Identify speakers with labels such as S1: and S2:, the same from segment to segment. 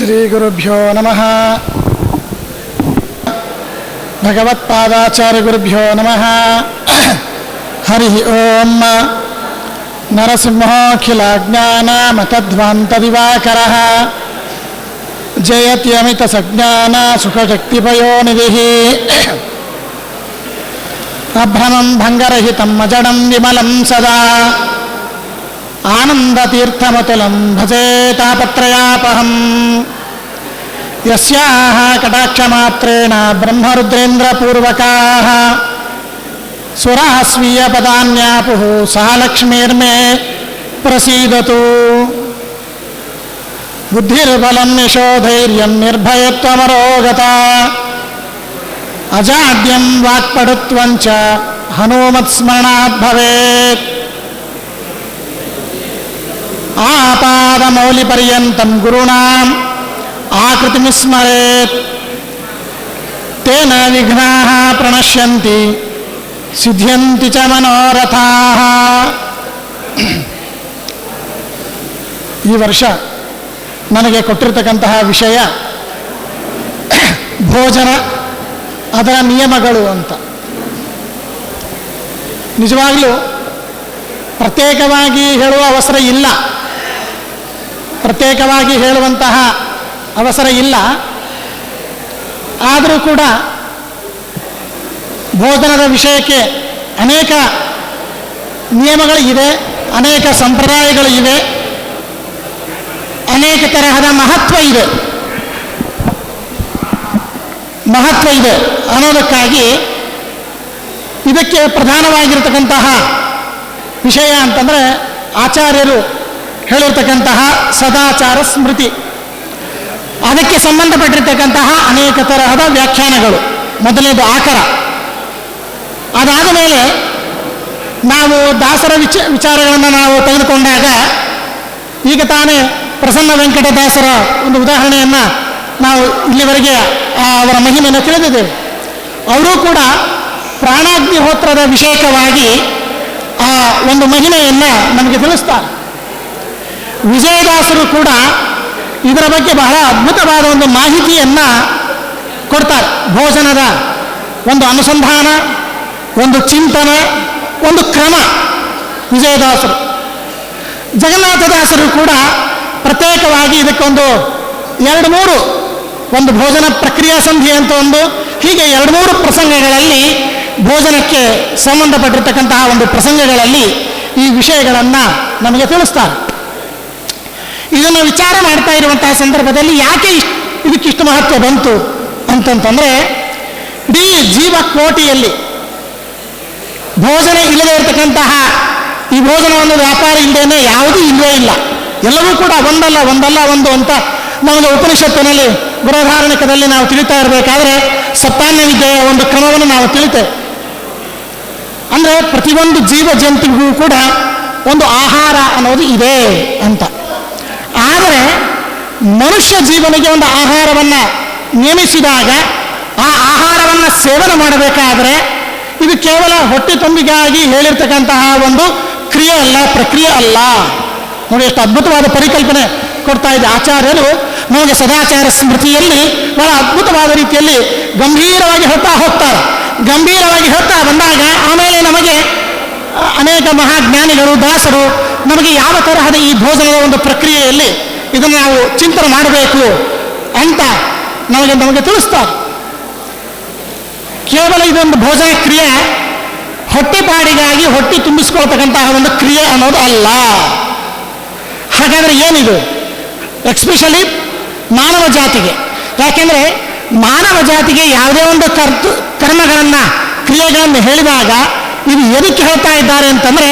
S1: ಶ್ರೀಗುರುಭ್ಯೋ ನಮಃ. ಭಗವತ್ಪಾದಾಚಾರ್ಯಗುರುಭ್ಯೋ ನಮಃ. ಹರಿ ಓಂ. ನರಸಿಂಹೋಖಿಲಜ್ಞಾನಮತಧ್ವಾन्तದಿವಾಕರಃ ಜಯತ್ಯಮಿತಸಜ್ಞಾನ ಸುಖಶಕ್ತಿಪಯೋನಿಧಿಃ. ಅಭ್ರಮಂ ಭಂಗರಹಿತಂ ಅಜಡಂ ವಿಮಲಂ ಸದಾ ಆನಂದತೀರ್ಥಮತುಲಂ ಭಜೆ ತಾಪತ್ರಯಾಪಹಂ. ಯಸ್ಯಾಹ ಕಟಾಕ್ಷಮಾತ್ರೇಣ ಬ್ರಹ್ಮರುದ್ರೇಂದ್ರಪೂರ್ವಕಾಃ ಸುರಾಃ ಸ್ವೀಯಪದಾನ್ಯಾಪುಃ ಸಾ ಲಕ್ಷ್ಮೀರ್ಮೇ ಪ್ರಸೀದತು. ಬುದ್ಧಿರ್ಬಲಂ ಯಶೋಧೈರ್ಯಂ ನಿರ್ಭಯತ್ವಮರೋಗತಾ ಅಜಾಡ್ಯಂ ವಾಕ್ಪಟುತ್ವಂಚ ಹನುಮತ್ಸ್ಮರಣಾತ್ ಭವೇತ್. ಆಪಾದಮೌಲಿಪರ್ಯಂತಂ ಗುರುಣಾಂ ಆಕೃತಿಮಿಸ್ಮರೇತ್. ತೇನ ವಿಘ್ನಾಃ ಪ್ರಣಶ್ಯಂತಿ ಸಿದ್ಧ್ಯಂತಿ ಚ ಮನೋರಥಾಃ. ಈ ವರ್ಷ ನನಗೆ ಕೊಟ್ಟಿರ್ತಕ್ಕಂತಹ ವಿಷಯ ಭೋಜನ, ಅದರ ನಿಯಮಗಳು ಅಂತ. ನಿಜವಾಗಲೂ ಪ್ರತ್ಯೇಕವಾಗಿ ಹೇಳುವ ಅವಸರ ಇಲ್ಲ, ಪ್ರತ್ಯೇಕವಾಗಿ ಹೇಳುವಂತಹ ಅವಸರ ಇಲ್ಲ. ಆದರೂ ಕೂಡ ಭೋಜನದ ವಿಷಯಕ್ಕೆ ಅನೇಕ ನಿಯಮಗಳು ಇವೆ, ಅನೇಕ ಸಂಪ್ರದಾಯಗಳು ಇವೆ, ಅನೇಕ ತರಹದ ಮಹತ್ವ ಇದೆ ಅನ್ನೋದಕ್ಕಾಗಿ ಇದಕ್ಕೆ ಪ್ರಧಾನವಾಗಿರ್ತಕ್ಕಂತಹ ವಿಷಯ ಅಂತಂದರೆ ಆಚಾರ್ಯರು ಹೇಳಿರ್ತಕ್ಕಂತಹ ಸದಾಚಾರ ಸ್ಮೃತಿ, ಅದಕ್ಕೆ ಸಂಬಂಧಪಟ್ಟಿರ್ತಕ್ಕಂತಹ ಅನೇಕ ತರಹದ ವ್ಯಾಖ್ಯಾನಗಳು. ಮೊದಲನೇದು ಆಕರ. ಅದಾದ ಮೇಲೆ ನಾವು ದಾಸರ ವಿಚಾರಗಳನ್ನು ನಾವು ತೆಗೆದುಕೊಂಡಾಗ, ಈಗ ತಾನೇ ಪ್ರಸನ್ನ ವೆಂಕಟದಾಸರ ಒಂದು ಉದಾಹರಣೆಯನ್ನು ನಾವು ಇಲ್ಲಿವರೆಗೆ ಅವರ ಮಹಿಮೆಯನ್ನು ತಿಳಿದಿದ್ದೇವೆ. ಅವರೂ ಕೂಡ ಪ್ರಾಣಾಗ್ನಿಹೋತ್ರದ ವಿಷಯಕವಾಗಿ ಆ ಒಂದು ಮಹಿಮೆಯನ್ನು ನಮಗೆ ತಿಳಿಸ್ತಾರೆ. ವಿಜಯದಾಸರು ಕೂಡ ಇದರ ಬಗ್ಗೆ ಬಹಳ ಅದ್ಭುತವಾದ ಒಂದು ಮಾಹಿತಿಯನ್ನು ಕೊಡ್ತಾರೆ. ಭೋಜನದ ಒಂದು ಅನುಸಂಧಾನ, ಒಂದು ಚಿಂತನ, ಒಂದು ಕ್ರಮ ವಿಜಯದಾಸರು. ಜಗನ್ನಾಥದಾಸರು ಕೂಡ ಪ್ರತ್ಯೇಕವಾಗಿ ಇದಕ್ಕೊಂದು 2-3 ಒಂದು ಭೋಜನ ಪ್ರಕ್ರಿಯಾ ಸಂಧಿ ಅಂತ ಒಂದು, ಹೀಗೆ 2-3 ಪ್ರಸಂಗಗಳಲ್ಲಿ ಭೋಜನಕ್ಕೆ ಸಂಬಂಧಪಟ್ಟಿರ್ತಕ್ಕಂತಹ ಒಂದು ಪ್ರಸಂಗಗಳಲ್ಲಿ ಈ ವಿಷಯಗಳನ್ನು ನಮಗೆ ತಿಳಿಸ್ತಾರೆ. ಇದನ್ನು ವಿಚಾರ ಮಾಡ್ತಾ ಇರುವಂತಹ ಸಂದರ್ಭದಲ್ಲಿ ಯಾಕೆ ಇದಕ್ಕಿಷ್ಟು ಮಹತ್ವ ಬಂತು ಅಂತಂತಂದರೆ, ಇಡೀ ಜೀವಕೋಟಿಯಲ್ಲಿ ಭೋಜನ ಇಲ್ಲದೆ ಇರತಕ್ಕಂತಹ, ಈ ಭೋಜನವನ್ನು ವ್ಯಾಪಾರ ಇಲ್ಲದೇನೆ ಯಾವುದೂ ಇಲ್ಲವೇ ಇಲ್ಲ. ಎಲ್ಲವೂ ಕೂಡ ಒಂದಲ್ಲ ಒಂದು ಅಂತ ನಮಗೆ ಉಪನಿಷತ್ತಿನಲ್ಲಿ ಬೃಹದಾರಣ್ಯಕದಲ್ಲಿ ನಾವು ತಿಳಿತಾ ಇರಬೇಕಾದ್ರೆ ಸಪ್ತಾನ್ನ ವಿದ್ಯೆಯ ಒಂದು ಕ್ರಮವನ್ನು ನಾವು ತಿಳಿತೇವೆ. ಅಂದರೆ ಪ್ರತಿಯೊಂದು ಜೀವ ಜಂತುವಿಗೂ ಕೂಡ ಒಂದು ಆಹಾರ ಅನ್ನೋದು ಇದೆ ಅಂತ. ಆದರೆ ಮನುಷ್ಯ ಜೀವನಿಗೆ ಒಂದು ಆಹಾರವನ್ನು ನೇಮಿಸಿದಾಗ ಆ ಆಹಾರವನ್ನು ಸೇವನೆ ಮಾಡಬೇಕಾದ್ರೆ ಇದು ಕೇವಲ ಹೊಟ್ಟೆ ತುಂಬಿಗಾಗಿ ಹೇಳಿರ್ತಕ್ಕಂತಹ ಒಂದು ಕ್ರಿಯೆ ಅಲ್ಲ, ಪ್ರಕ್ರಿಯೆ ಅಲ್ಲ. ನೋಡಿ ಎಷ್ಟು ಅದ್ಭುತವಾದ ಪರಿಕಲ್ಪನೆ ಕೊಡ್ತಾ ಇದೆ ಆಚಾರ್ಯರು ನಮಗೆ. ಸದಾಚಾರ ಸ್ಮೃತಿಯಲ್ಲಿ ಬಹಳ ಅದ್ಭುತವಾದ ರೀತಿಯಲ್ಲಿ ಗಂಭೀರವಾಗಿ ಹೇಳ್ತಾ ಹೋಗ್ತಾರೆ. ಗಂಭೀರವಾಗಿ ಹೇಳ್ತಾ ಬಂದಾಗ ಆಮೇಲೆ ನಮಗೆ ಅನೇಕ ಮಹಾಜ್ಞಾನಿಗಳು, ದಾಸರು ನಮಗೆ ಯಾವ ತರಹದ ಈ ಭೋಜನದ ಒಂದು ಪ್ರಕ್ರಿಯೆಯಲ್ಲಿ ಇದನ್ನು ನಾವು ಚಿಂತನೆ ಮಾಡಬೇಕು ಅಂತ ನಮಗೆ ತಿಳಿಸ್ತಾರೆ. ಕೇವಲ ಇದೊಂದು ಭೋಜನ ಕ್ರಿಯೆ ಹೊಟ್ಟೆಪಾಡಿಗಾಗಿ ಹೊಟ್ಟೆ ತುಂಬಿಸ್ಕೊಳ್ತಕ್ಕಂತಹ ಒಂದು ಕ್ರಿಯೆ ಅನ್ನೋದು ಅಲ್ಲ. ಹಾಗಾದರೆ ಏನಿದು? ಎಕ್ಸ್ಪೆಷಲಿ ಮಾನವ ಜಾತಿಗೆ. ಯಾಕೆಂದರೆ ಮಾನವ ಜಾತಿಗೆ ಯಾವುದೇ ಒಂದು ಕರ್ಮಗಳನ್ನು, ಕ್ರಿಯೆಗಳನ್ನು ಹೇಳಿದಾಗ ಇದು ಎದಕ್ಕೆ ಹೇಳ್ತಾ ಇದ್ದಾರೆ ಅಂತಂದರೆ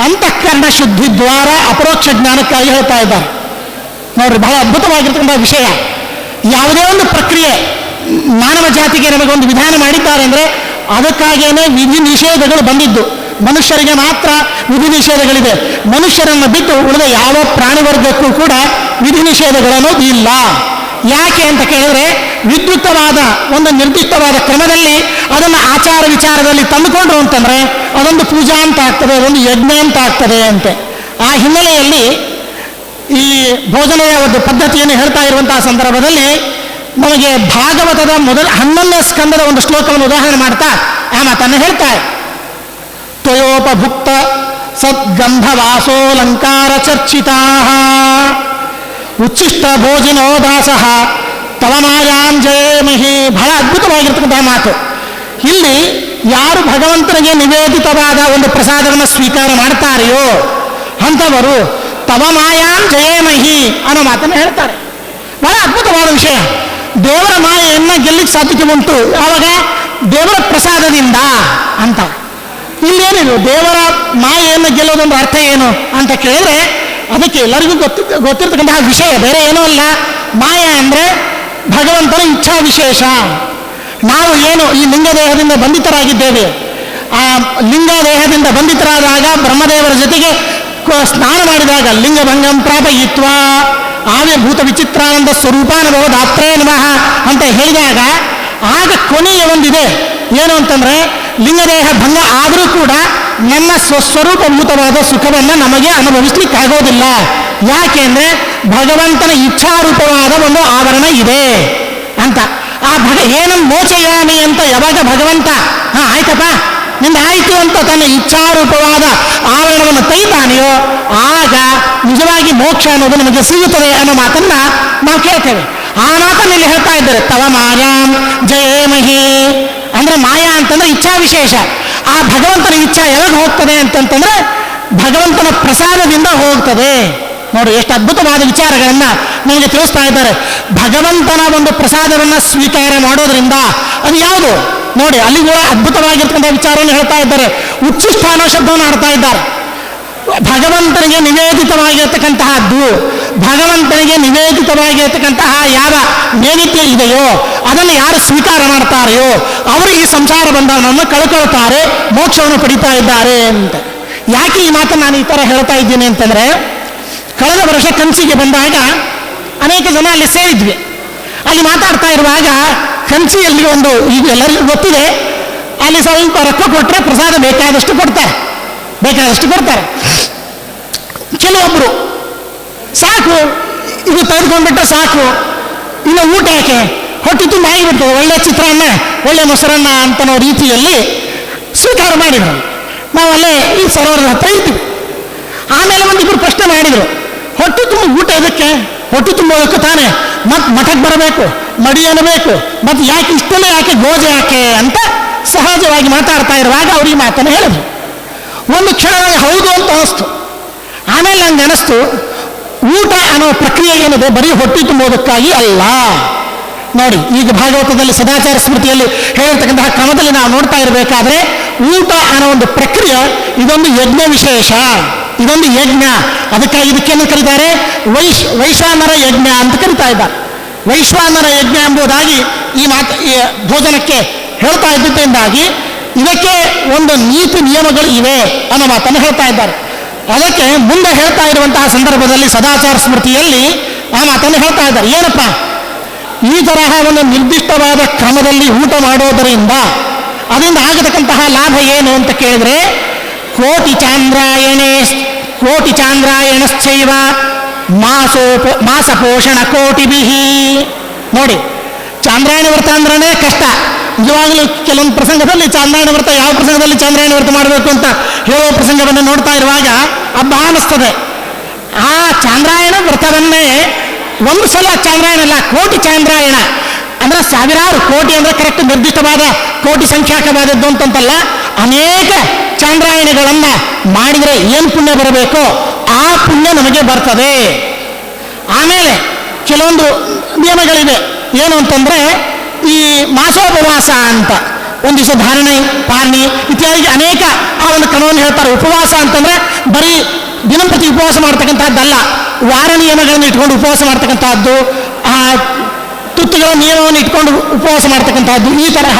S1: ಅಂತಃಕರಣ ಶುದ್ಧಿ ದ್ವಾರ ಅಪರೋಕ್ಷ ಜ್ಞಾನಕ್ಕಾಗಿ ಹೇಳ್ತಾ ಇದ್ದಾರೆ. ನೋಡ್ರಿ, ಬಹಳ ಅದ್ಭುತವಾಗಿರ್ತಕ್ಕಂಥ ವಿಷಯ. ಯಾವುದೇ ಒಂದು ಪ್ರಕ್ರಿಯೆ ಮಾನವ ಜಾತಿಗೆ ನಮಗೊಂದು ವಿಧಾನ ಮಾಡಿದ್ದಾರೆ ಅಂದರೆ ಅದಕ್ಕಾಗಿಯೇ ವಿಧಿ ನಿಷೇಧಗಳು ಬಂದಿದ್ದು. ಮನುಷ್ಯರಿಗೆ ಮಾತ್ರ ವಿಧಿ ನಿಷೇಧಗಳಿದೆ. ಮನುಷ್ಯರನ್ನು ಬಿಟ್ಟು ಉಳಿದ ಯಾವ ಪ್ರಾಣಿ ವರ್ಗಕ್ಕೂ ಕೂಡ ವಿಧಿ ನಿಷೇಧಗಳನ್ನೋದು ಇಲ್ಲ. ಯಾಕೆ ಅಂತ ಕೇಳಿದ್ರೆ, ವಿದ್ಯುಕ್ತವಾದ ಒಂದು ನಿರ್ದಿಷ್ಟವಾದ ಕ್ರಮದಲ್ಲಿ ಅದನ್ನು ಆಚಾರ ವಿಚಾರದಲ್ಲಿ ತಂದುಕೊಂಡ್ರು ಅಂತಂದರೆ ಅದೊಂದು ಪೂಜಾ ಅಂತ ಆಗ್ತದೆ, ಅದೊಂದು ಯಜ್ಞ ಅಂತ ಆಗ್ತದೆ ಅಂತೆ. ಆ ಹಿನ್ನೆಲೆಯಲ್ಲಿ ಈ ಭೋಜನೆಯ ಒಂದು ಪದ್ಧತಿಯನ್ನು ಹೇಳ್ತಾ ಇರುವಂತಹ ಸಂದರ್ಭದಲ್ಲಿ ನಮಗೆ ಭಾಗವತದ 11ನೇ ಸ್ಕಂದದ ಒಂದು ಶ್ಲೋಕವನ್ನು ಉದಾಹರಣೆ ಮಾಡ್ತಾ ಆ ಮಾತನ್ನು ಹೇಳ್ತಾರೆ. ತ್ವಯೋಪಭುಕ್ತ ಸದ್ಗಂಧವಾಸೋಲಂಕಾರ ಚರ್ಚಿತಾ ಉಚ್ಚಿಷ್ಟ ಭೋಜಿನೋ ದಾಸಃ ತವ ಮಾಯಾಂ ಜಯೇಮಹಿ. ಬಹಳ ಅದ್ಭುತವಾಗಿರ್ತಕ್ಕಂತಹ ಮಾತು. ಇಲ್ಲಿ ಯಾರು ಭಗವಂತನಿಗೆ ನಿವೇದಿತವಾದ ಒಂದು ಪ್ರಸಾದವನ್ನು ಸ್ವೀಕಾರ ಮಾಡ್ತಾರೆಯೋ ಅಂಥವರು ತವ ಮಾಯಾಂ ಜಯೇಮಹಿ ಅನ್ನೋ ಮಾತನ್ನು ಹೇಳ್ತಾರೆ. ಬಹಳ ಅದ್ಭುತವಾದ ವಿಷಯ. ದೇವರ ಮಾಯೆಯನ್ನು ಗೆಲ್ಲಿಕ್ಕೆ ಸಾಧ್ಯತೆ ಉಂಟು ಆವಾಗ ದೇವರ ಪ್ರಸಾದದಿಂದ ಅಂತ. ಇಲ್ಲೇನಿದು ದೇವರ ಮಾಯೆಯನ್ನು ಗೆಲ್ಲೋದೊಂದು ಅರ್ಥ ಏನು ಅಂತ ಕೇಳಿದ್ರೆ ಅದಕ್ಕೆ ಎಲ್ಲರಿಗೂ ಗೊತ್ತಿರ್ತಕ್ಕಂತಹ ವಿಷಯ ಬೇರೆ ಏನೂ ಅಲ್ಲ. ಮಾಯ ಅಂದರೆ ಭಗವಂತನ ಇಚ್ಛಾ ವಿಶೇಷ. ನಾವು ಏನು ಈ ಲಿಂಗದೇಹದಿಂದ ಬಂಧಿತರಾಗಿದ್ದೇವೆ, ಆ ಲಿಂಗದೇಹದಿಂದ ಬಂಧಿತರಾದಾಗ ಬ್ರಹ್ಮದೇವರ ಜೊತೆಗೆ ಸ್ನಾನ ಮಾಡಿದಾಗ ಲಿಂಗಭಂಗಂ ಪ್ರಾಪಯಿತ್ವ ಆವಿರ್ಭೂತ ವಿಚಿತ್ರಾನಂದ ಸ್ವರೂಪಾನುಭವ ದಾತ್ರೇ ನಮಃ ಅಂತ ಹೇಳಿದಾಗ ಆಗ ಕೊನೆಯ ಒಂದಿದೆ ಏನು ಅಂತಂದ್ರೆ ಲಿಂಗದೇಹ ಭಂಗ ಆದರೂ ಕೂಡ ನನ್ನ ಸ್ವಸ್ವರೂಪಭೂತವಾದ ಸುಖವನ್ನು ನಮಗೆ ಅನುಭವಿಸ್ಲಿಕ್ಕೆ ಆಗೋದಿಲ್ಲ. ಯಾಕೆ ಅಂದರೆ ಭಗವಂತನ ಇಚ್ಛಾರೂಪವಾದ ಒಂದು ಆವರಣ ಇದೆ ಅಂತ. ಆ ಏನನ್ನು ಮೋಚಯಾಮಿ ಅಂತ ಯಾವಾಗ ಭಗವಂತ ಆಯ್ತಪ್ಪ ನಿಂದ ಆಯಿತು ಅಂತ ತನ್ನ ಇಚ್ಛಾರೂಪವಾದ ಆವರಣವನ್ನು ತೆಗಿತಾನೆಯೋ ಆಗ ನಿಜವಾಗಿ ಮೋಕ್ಷ ಅನ್ನೋದು ನಮಗೆ ಸಿಗುತ್ತದೆ ಅನ್ನೋ ಮಾತನ್ನ ನಾವು ಕೇಳ್ತೇವೆ. ಆ ಮಾತನ್ನು ಇಲ್ಲಿ ಹೇಳ್ತಾ ಇದ್ದಾರೆ. ತವ ಮಾಯಾಂ ಜಯೇಮಹಿ ಅಂದ್ರೆ ಮಾಯಾ ಅಂತಂದ್ರೆ ಇಚ್ಛಾ ವಿಶೇಷ. ಆ ಭಗವಂತನ ಇಚ್ಛಾ ಯಾವಾಗ ಹೋಗ್ತದೆ ಅಂತಂತಂದ್ರೆ ಭಗವಂತನ ಪ್ರಸಾದದಿಂದ ಹೋಗ್ತದೆ. ನೋಡಿ ಎಷ್ಟು ಅದ್ಭುತವಾದ ವಿಚಾರಗಳನ್ನ ನಮಗೆ ತಿಳಿಸ್ತಾ ಇದ್ದಾರೆ. ಭಗವಂತನ ಒಂದು ಪ್ರಸಾದವನ್ನು ಸ್ವೀಕಾರ ಮಾಡೋದ್ರಿಂದ ಅದು ಯಾವುದು ನೋಡಿ ಅಲ್ಲಿ ಕೂಡ ಅದ್ಭುತವಾಗಿರ್ತಕ್ಕಂಥ ವಿಚಾರವನ್ನು ಹೇಳ್ತಾ ಇದ್ದಾರೆ. ಉಚ್ಚಿಷ್ಟ ಅನ್ನೋ ಶಬ್ದವನ್ನು ಆಡ್ತಾ ಇದ್ದಾರೆ. ಭಗವಂತನಿಗೆ ನಿವೇದಿತವಾಗಿರ್ತಕ್ಕಂತಹದ್ದು, ಭಗವಂತನಿಗೆ ನಿವೇದಿತವಾಗಿರ್ತಕ್ಕಂತಹ ಯಾವ ನೈವೇದ್ಯ ಇದೆಯೋ ಅದನ್ನು ಯಾರು ಸ್ವೀಕಾರ ಮಾಡ್ತಾರೆಯೋ ಅವರು ಈ ಸಂಸಾರ ಬಂಧನವನ್ನು ಕಳ್ಕೊಳ್ತಾರೆ, ಮೋಕ್ಷವನ್ನು ಪಡಿತಾ ಇದ್ದಾರೆ ಅಂತ. ಯಾಕೆ ಈ ಮಾತನ್ನು ನಾನು ಈ ಥರ ಹೇಳ್ತಾ ಇದ್ದೀನಿ ಅಂತಂದರೆ ಕಳೆದ ವರ್ಷ ಕಂಚಿಗೆ ಬಂದಾಗ ಅನೇಕ ಜನ ಅಲ್ಲಿ ಸೇರಿದ್ವಿ. ಅಲ್ಲಿ ಮಾತಾಡ್ತಾ ಇರುವಾಗ ಕಂಚಿಯಲ್ಲಿ ಒಂದು ಈಗ ಎಲ್ಲರಿಗೂ ಗೊತ್ತಿದೆ, ಅಲ್ಲಿ ಸ್ವಲ್ಪ ರೊಕ್ಕ ಕೊಟ್ಟರೆ ಪ್ರಸಾದ ಬೇಕಾದಷ್ಟು ಕೊಡ್ತಾರೆ. ಕೆಲವೊಬ್ಬರು ಸಾಕು ಇದು ತೆಗೆದುಕೊಂಡ್ಬಿಟ್ರೆ ಸಾಕು, ಇನ್ನು ಊಟ ಯಾಕೆ ಹೊಟ್ಟೆ ತುಂಬ ಆಗಿಬಿಟ್ಟು ಒಳ್ಳೆ ಚಿತ್ರಾನ್ನ ಒಳ್ಳೆ ಮೊಸರನ್ನ ಅಂತನೋ ರೀತಿಯಲ್ಲಿ ಸ್ವೀಕಾರ ಮಾಡಿದ್ರು. ನಾವಲ್ಲೇ ಈ ಸರೋವರದ ಹತ್ರ ಇದ್ದೀವಿ. ಆಮೇಲೆ ಒಂದಿಬ್ಬರು ಪ್ರಶ್ನೆ ಮಾಡಿದರು, ಹೊಟ್ಟೆ ತುಂಬ ಊಟ ಇದಕ್ಕೆ, ಹೊಟ್ಟೆ ತುಂಬೋದಕ್ಕೆ ತಾನೆ ಮತ್ತು ಮಠಕ್ಕೆ ಬರಬೇಕು, ಮಡಿ ಅನ್ನಬೇಕು, ಮತ್ತು ಯಾಕೆ ಇಷ್ಟೆಲ್ಲ ಯಾಕೆ ಗೋಜೆ ಯಾಕೆ ಅಂತ ಸಹಜವಾಗಿ ಮಾತಾಡ್ತಾ ಇರುವಾಗ ಅವ್ರಿಗೆ ಮಾತನ್ನು ಹೇಳಿದ್ರು. ಒಂದು ಕ್ಷಣವಾಗಿ ಹೌದು ಅಂತ ಅನಿಸ್ತು. ಆಮೇಲೆ ನಂಗೆ ಅನಿಸ್ತು ಊಟ ಅನ್ನೋ ಪ್ರಕ್ರಿಯೆ ಏನಿದೆ ಬರೀ ಹೊಟ್ಟೆ ತುಂಬೋದಕ್ಕಾಗಿ ಅಲ್ಲ. ನೋಡಿ ಈಗ ಭಾಗವತದಲ್ಲಿ ಸದಾಚಾರ ಸ್ಮೃತಿಯಲ್ಲಿ ಹೇಳಿರ್ತಕ್ಕಂತಹ ಕ್ರಮದಲ್ಲಿ ನಾವು ನೋಡ್ತಾ ಇರಬೇಕಾದ್ರೆ ಊಟ ಅನ್ನೋ ಒಂದು ಪ್ರಕ್ರಿಯೆ ಇದೊಂದು ಯಜ್ಞ ವಿಶೇಷ, ಇದೊಂದು ಯಜ್ಞ. ಅದಕ್ಕಾಗಿ ಇದಕ್ಕೇನು ಕರೀತಾರೆ ವೈಶ್ವಾನರ ಯಜ್ಞ ಅಂತ ಕರೀತಾ ಇದ್ದಾರೆ. ವೈಶ್ವಾನರ ಯಜ್ಞ ಎಂಬುದಾಗಿ ಈ ಭೋಜನಕ್ಕೆ ಹೇಳ್ತಾ ಇದ್ದಿದ್ದರಿಂದಾಗಿ ಇದಕ್ಕೆ ಒಂದು ನೀತಿ ನಿಯಮಗಳು ಇವೆ ಅನ್ನೋ ಮಾತನ್ನು ಹೇಳ್ತಾ ಇದ್ದಾರೆ. ಅದಕ್ಕೆ ಮುಂದೆ ಹೇಳ್ತಾ ಇರುವಂತಹ ಸಂದರ್ಭದಲ್ಲಿ ಸದಾಚಾರ ಸ್ಮೃತಿಯಲ್ಲಿ ಆ ಮಾತನ್ನು ಹೇಳ್ತಾ ಇದ್ದಾರೆ. ಏನಪ್ಪ ಈ ತರಹ ಒಂದು ನಿರ್ದಿಷ್ಟವಾದ ಕ್ರಮದಲ್ಲಿ ಊಟ ಮಾಡೋದರಿಂದ ಅದರಿಂದ ಆಗತಕ್ಕಂತಹ ಲಾಭ ಏನು ಅಂತ ಕೇಳಿದ್ರೆ ಕೋಟಿ ಚಾಂದ್ರಾಯಣಶ್ಚೈವ ಮಾಸಪೋಷಣ ಕೋಟಿಭಿಹಿ. ನೋಡಿ ಚಾಂದ್ರಾಯಣ ವ್ರತ ಅಂದ್ರೇ ಕಷ್ಟ. ನಿಜವಾಗಲೂ ಕೆಲವೊಂದು ಪ್ರಸಂಗದಲ್ಲಿ ಚಾಂದ್ರಾಯಣ ವ್ರತ ಯಾವ ಪ್ರಸಂಗದಲ್ಲಿ ಚಾಂದ್ರಾಯಣ ವ್ರತ ಮಾಡಬೇಕು ಅಂತ ಹೇಳುವ ಪ್ರಸಂಗವನ್ನು ನೋಡ್ತಾ ಇರುವಾಗ ಹಬ್ಬ ಅನ್ನಿಸ್ತದೆ. ಆ ಚಾಂದ್ರಾಯಣ ವ್ರತವನ್ನೇ ಒಂದು ಸಲ ಚಾಂದ್ರಾಯಣ ಅಲ್ಲ, ಕೋಟಿ ಚಾಂದ್ರಾಯಣ ಅಂದ್ರೆ ಸಾವಿರಾರು, ಕೋಟಿ ಅಂದ್ರೆ ಕರೆಕ್ಟ್ ನಿರ್ದಿಷ್ಟವಾದ ಕೋಟಿ ಸಂಖ್ಯಾಕವಾದದ್ದು ಅಂತಂತಲ್ಲ, ಅನೇಕ ಚಾಂದ್ರಾಯಣಗಳನ್ನ ಮಾಡಿದರೆ ಏನು ಪುಣ್ಯ ಬರಬೇಕೋ ಆ ಪುಣ್ಯ ನಮಗೆ ಬರ್ತದೆ. ಆಮೇಲೆ ಕೆಲವೊಂದು ನಿಯಮಗಳಿವೆ. ಏನು ಅಂತಂದ್ರೆ ಈ ಮಾಸೋಪವಾಸ ಅಂತ ಒಂದು ದಿವಸ ಧಾರಣೆ ಪಾರಣಿ ಇತ್ಯಾದಿ ಅನೇಕ ಆ ಒಂದು ಕ್ರಮವನ್ನು ಹೇಳ್ತಾರೆ. ಉಪವಾಸ ಅಂತಂದ್ರೆ ಬರೀ ದಿನಂಪ್ರತಿ ಉಪವಾಸ ಮಾಡ್ತಕ್ಕಂಥದ್ದಲ್ಲ, ವಾರ ನಿಯಮಗಳನ್ನು ಇಟ್ಕೊಂಡು ಉಪವಾಸ ಮಾಡ್ತಕ್ಕಂಥದ್ದು, ಆ ತುತ್ತುಗಳ ನಿಯಮವನ್ನು ಇಟ್ಕೊಂಡು ಉಪವಾಸ ಮಾಡ್ತಕ್ಕಂಥದ್ದು, ಈ ತರಹ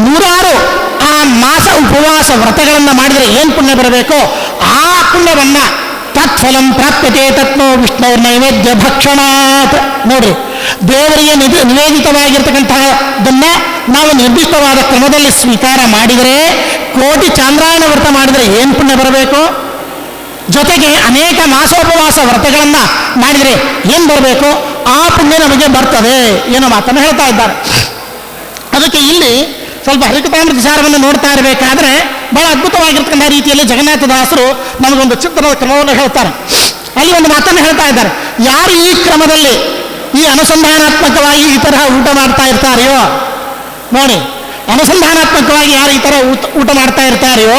S1: ನೂರಾರು ಆ ಮಾಸ ಉಪವಾಸ ವ್ರತಗಳನ್ನು ಮಾಡಿದರೆ ಏನು ಪುಣ್ಯ ಬರಬೇಕೋ ಆ ಪುಣ್ಯವನ್ನ ತತ್ಫಲಂ ಪ್ರಾಪ್ಯತೆ ತತ್ನೋ ವಿಷ್ಣುರ್ ನೈವೇದ್ಯ ಭಕ್ಷಣಾತ್. ನೋಡ್ರಿ, ದೇವರಿಗೆ ನಿವೇದಿತವಾಗಿರ್ತಕ್ಕಂತಹದನ್ನ ನಾವು ನಿರ್ದಿಷ್ಟವಾದ ಕ್ರಮದಲ್ಲಿ ಸ್ವೀಕಾರ ಮಾಡಿದರೆ ಕೋಟಿ ಚಾಂದ್ರಾಯಣ ವ್ರತ ಮಾಡಿದರೆ ಏನು ಪುಣ್ಯ ಬರಬೇಕು? ಜೊತೆಗೆ ಅನೇಕ ಮಾಸೋಪವಾಸ ವ್ರತಗಳನ್ನು ಮಾಡಿದರೆ ಏನು ಬರಬೇಕು ಆ ಪುಣ್ಯ ನಮಗೆ ಬರ್ತದೆ ಏನೋ ಮಾತನ್ನು ಹೇಳ್ತಾ ಇದ್ದಾರೆ. ಅದಕ್ಕೆ ಇಲ್ಲಿ ಸ್ವಲ್ಪ ಹರಿಕಥಾಮೃತ ಸಾರವನ್ನು ನೋಡ್ತಾ ಇರಬೇಕಾದ್ರೆ ಬಹಳ ಅದ್ಭುತವಾಗಿರ್ತಕ್ಕಂಥ ರೀತಿಯಲ್ಲಿ ಜಗನ್ನಾಥದಾಸರು ನಮಗೊಂದು ಚಿತ್ರದ ಕ್ರಮವನ್ನು ಹೇಳ್ತಾರೆ. ಅಲ್ಲಿ ಒಂದು ಮಾತನ್ನು ಹೇಳ್ತಾ ಇದ್ದಾರೆ, ಯಾರು ಈ ಕ್ರಮದಲ್ಲಿ ಈ ಅನುಸಂಧಾನಾತ್ಮಕವಾಗಿ ಈ ತರಹ ಊಟ ಮಾಡ್ತಾ ಇರ್ತಾರೆಯೋ ನೋಡಿ, ಅನುಸಂಧಾನಾತ್ಮಕವಾಗಿ ಯಾರು ಈ ಥರ ಊಟ ಮಾಡ್ತಾ ಇರ್ತಾರೆಯೋ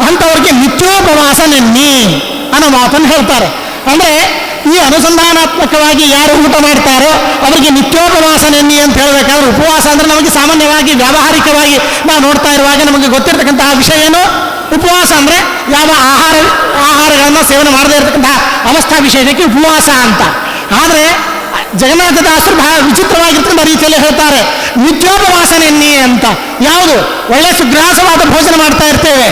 S1: ಅಂಥವ್ರಿಗೆ ನಿತ್ಯೋಪವಾಸ ನೆನ್ನಿ ಅನ್ನೋ ಮಾತನ್ನು ಹೇಳ್ತಾರೆ. ಅಂದರೆ ಈ ಅನುಸಂಧಾನಾತ್ಮಕವಾಗಿ ಯಾರು ಊಟ ಮಾಡ್ತಾರೋ ಅವರಿಗೆ ನಿತ್ಯೋಪವಾಸ ನೆನ್ನಿ ಅಂತ ಹೇಳಬೇಕಾದ್ರೆ, ಉಪವಾಸ ಅಂದರೆ ನಮಗೆ ಸಾಮಾನ್ಯವಾಗಿ ವ್ಯಾವಹಾರಿಕವಾಗಿ ನಾವು ನೋಡ್ತಾ ಇರುವಾಗ ನಮಗೆ ಗೊತ್ತಿರತಕ್ಕಂತಹ ವಿಷಯ ಏನು, ಉಪವಾಸ ಅಂದರೆ ಯಾವ ಆಹಾರಗಳನ್ನು ಸೇವನೆ ಮಾಡದೇ ಇರತಕ್ಕಂತಹ ಅವಸ್ಥಾ ವಿಶೇಷಕ್ಕೆ ಉಪವಾಸ ಅಂತ. ಆದರೆ ಜಗನ್ನಾಥದಾಸರು ಬಹಳ ವಿಚಿತ್ರವಾಗಿರ್ತಕ್ಕಂಥ ರೀತಿಯಲ್ಲಿ ಹೇಳ್ತಾರೆ, ನಿತ್ಯೋಪವಾಸ ನೆನ್ನಿ ಅಂತ. ಯಾವುದು ಒಳ್ಳೆ ಸುಗ್ರಾಸವಾದ ಭೋಜನ ಮಾಡ್ತಾ ಇರ್ತೇವೆ,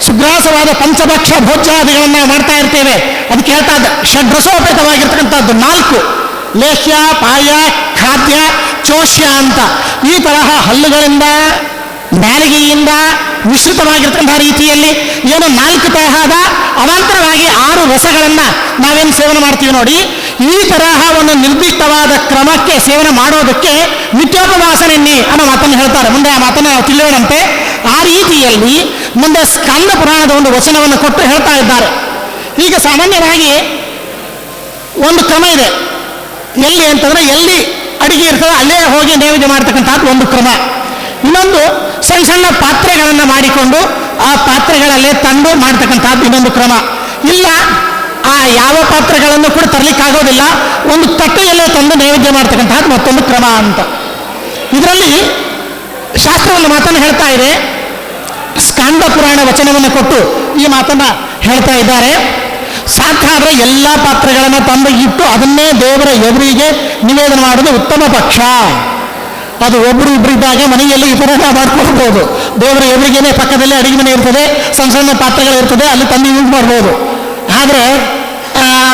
S1: ಸುಗ್ರಾಸವಾದ ಪಂಚಭಕ್ಷ ಭೋಜ್ಯಾದಿಗಳನ್ನು ಮಾಡ್ತಾ ಇರ್ತೇವೆ. ಅದಕ್ಕೆ ಹೇಳ್ತಾ ಇದ್ದ ಷಡ್ರಸೋಪೇತವಾಗಿರ್ತಕ್ಕಂಥದ್ದು 4 ಲೇಹ್ಯ, ಪಾಯ, ಖಾದ್ಯ, ಚೋಷ್ಯ ಅಂತ ಈ ತರಹ ಹಲ್ಲುಗಳಿಂದ ನಾಲಿಗೆಯಿಂದ ಮಿಶ್ರಿತವಾಗಿರ್ತಕ್ಕಂಥ ರೀತಿಯಲ್ಲಿ ಏನು 4 ತರಹದ ಅವಾಂತರವಾಗಿ 6 ರಸಗಳನ್ನು ನಾವೇನು ಸೇವನೆ ಮಾಡ್ತೀವಿ ನೋಡಿ, ಈ ತರಹ ಒಂದು ನಿರ್ದಿಷ್ಟವಾದ ಕ್ರಮಕ್ಕೆ ಸೇವನೆ ಮಾಡೋದಕ್ಕೆ ನಿತ್ಯೋಪವಾಸ ನೆನ್ನಿ ಅನ್ನೋ ಮಾತನ್ನು ಹೇಳ್ತಾರೆ. ಮುಂದೆ ಆ ಮಾತನ್ನು ನಾವು ತಿಳಿಯೋಣಂತೆ. ಆ ರೀತಿಯಲ್ಲಿ ಮುಂದೆ ಸ್ಕಂದ ಪುರಾಣದ ಒಂದು ವಚನವನ್ನು ಕೊಟ್ಟು ಹೇಳ್ತಾ ಇದ್ದಾರೆ. ಈಗ ಸಾಮಾನ್ಯವಾಗಿ ಒಂದು ಕ್ರಮ ಇದೆ, ಎಲ್ಲಿ ಅಂತಂದರೆ ಎಲ್ಲಿ ಅಡಿಗೆ ಇರ್ತದೆ ಅಲ್ಲೇ ಹೋಗಿ ನೈವೇದ್ಯ ಮಾಡ್ತಕ್ಕಂಥದ್ದು ಒಂದು ಕ್ರಮ. ಇನ್ನೊಂದು ಸಣ್ಣ ಸಣ್ಣ ಪಾತ್ರೆಗಳನ್ನು ಮಾಡಿಕೊಂಡು ಆ ಪಾತ್ರೆಗಳಲ್ಲೇ ತಂದು ಮಾಡ್ತಕ್ಕಂಥದ್ದು ಇನ್ನೊಂದು ಕ್ರಮ. ಇಲ್ಲ ಆ ಯಾವ ಪಾತ್ರೆಗಳನ್ನು ಕೂಡ ತರಲಿಕ್ಕಾಗೋದಿಲ್ಲ, ಒಂದು ತಟ್ಟೆಯಲ್ಲೇ ತಂದು ನೈವೇದ್ಯ ಮಾಡ್ತಕ್ಕಂಥದ್ದು ಮತ್ತೊಂದು ಕ್ರಮ ಅಂತ. ಇದರಲ್ಲಿ ಶಾಸ್ತ್ರ ಒಂದು ಮಾತನ್ನು ಹೇಳ್ತಾ ಇದೆ. ಸ್ಕಾಂದ ಪುರಾಣ ವಚನವನ್ನು ಕೊಟ್ಟು ಈ ಮಾತನ್ನು ಹೇಳ್ತಾ ಇದ್ದಾರೆ. ಸಾಧ್ಯ ಆದರೆ ಎಲ್ಲ ಪಾತ್ರೆಗಳನ್ನು ತಂದು ಇಟ್ಟು ಅದನ್ನೇ ದೇವರ ಎದುರಿಗೆ ನಿವೇದನೆ ಮಾಡೋದು ಉತ್ತಮ ಪಕ್ಷ. ಅದು ಒಬ್ಬರು ಇಬ್ಬರು ಇದ್ದಾಗ ಮನೆಯಲ್ಲಿ ಈ ಥರ ಮಾಡ್ಕೊಳ್ಬೋದು. ದೇವರ ಎದುರಿಗೇನೆ ಪಕ್ಕದಲ್ಲಿ ಅಡಿಗೆ ಮನೆ ಇರ್ತದೆ, ಸಣ್ಣ ಸಣ್ಣ ಪಾತ್ರೆಗಳು ಇರ್ತದೆ, ಅಲ್ಲಿ ತಂದು ಯೂಸ್ ಮಾಡ್ಬೋದು. ಆದರೆ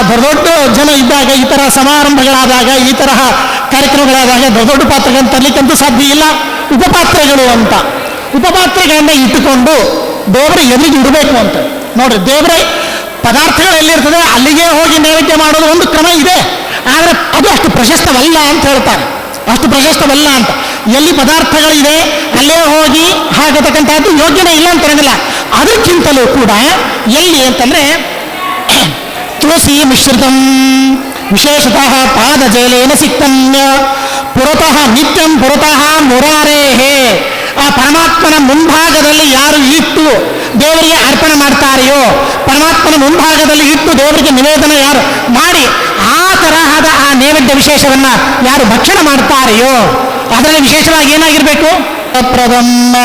S1: ದೊಡ್ಡ ದೊಡ್ಡ ಜನ ಇದ್ದಾಗ, ಈ ಥರ ಸಮಾರಂಭಗಳಾದಾಗ, ಈ ತರಹ ಕಾರ್ಯಕ್ರಮಗಳಾದಾಗ ದೊಡ್ಡ ದೊಡ್ಡ ಪಾತ್ರೆಗಳನ್ನು ತರಲಿಕ್ಕಂತೂ ಸಾಧ್ಯ ಇಲ್ಲ. ಉಪಪಾತ್ರೆಗಳು ಅಂತ ಉಪಪಾತ್ರೆಗಳನ್ನ ಇಟ್ಟುಕೊಂಡು ದೇವರ ಎದುರಿಗೆ ಇಡಬೇಕು ಅಂತ ನೋಡ್ರಿ. ದೇವರ ಪದಾರ್ಥಗಳು ಎಲ್ಲಿರ್ತದೆ ಅಲ್ಲಿಗೆ ಹೋಗಿ ನೈವೇದ್ಯ ಮಾಡೋದು ಒಂದು ಕ್ರಮ ಇದೆ. ಆದರೆ ಅದು ಅಷ್ಟು ಪ್ರಶಸ್ತವಲ್ಲ ಅಂತ ಹೇಳ್ತಾರೆ. ಅಷ್ಟು ಪ್ರಶಸ್ತವಲ್ಲ ಅಂತ. ಎಲ್ಲಿ ಪದಾರ್ಥಗಳಿದೆ ಅಲ್ಲೇ ಹೋಗಿ ಹಾಗತಕ್ಕಂಥದ್ದು ಯೋಗ್ಯನೇ ಇಲ್ಲ ಅಂತ ಅನ್ನೋದಿಲ್ಲ. ಅದಕ್ಕಿಂತಲೂ ಕೂಡ ಎಲ್ಲಿ ಅಂತಂದರೆ ತುಳಸಿ ಮಿಶ್ರಿತಂ ವಿಶೇಷತಃ ಪಾದಜೇಲೇನ ಸಿಕ್ತನ್ಯ ಪುರತಃ ನಿತ್ಯಂ ಪುರತಃ ಮುರಾರೇಹೇ. ಆ ಪರಮಾತ್ಮನ ಮುಂಭಾಗದಲ್ಲಿ ಯಾರು ಇಟ್ಟು ದೇವರಿಗೆ ಅರ್ಪಣೆ ಮಾಡ್ತಾರೆಯೋ, ಪರಮಾತ್ಮನ ಮುಂಭಾಗದಲ್ಲಿ ಇಟ್ಟು ದೇವರಿಗೆ ನಿವೇದನೆ ಯಾರು ಮಾಡಿ ಆ ತರಹದ ಆ ನೈವೇದ್ಯ ವಿಶೇಷವನ್ನು ಯಾರು ಭಕ್ಷಣೆ ಮಾಡ್ತಾರೆಯೋ ಅದರಲ್ಲಿ ವಿಶೇಷವಾಗಿ ಏನಾಗಿರಬೇಕು, ಪ್ರಥಮ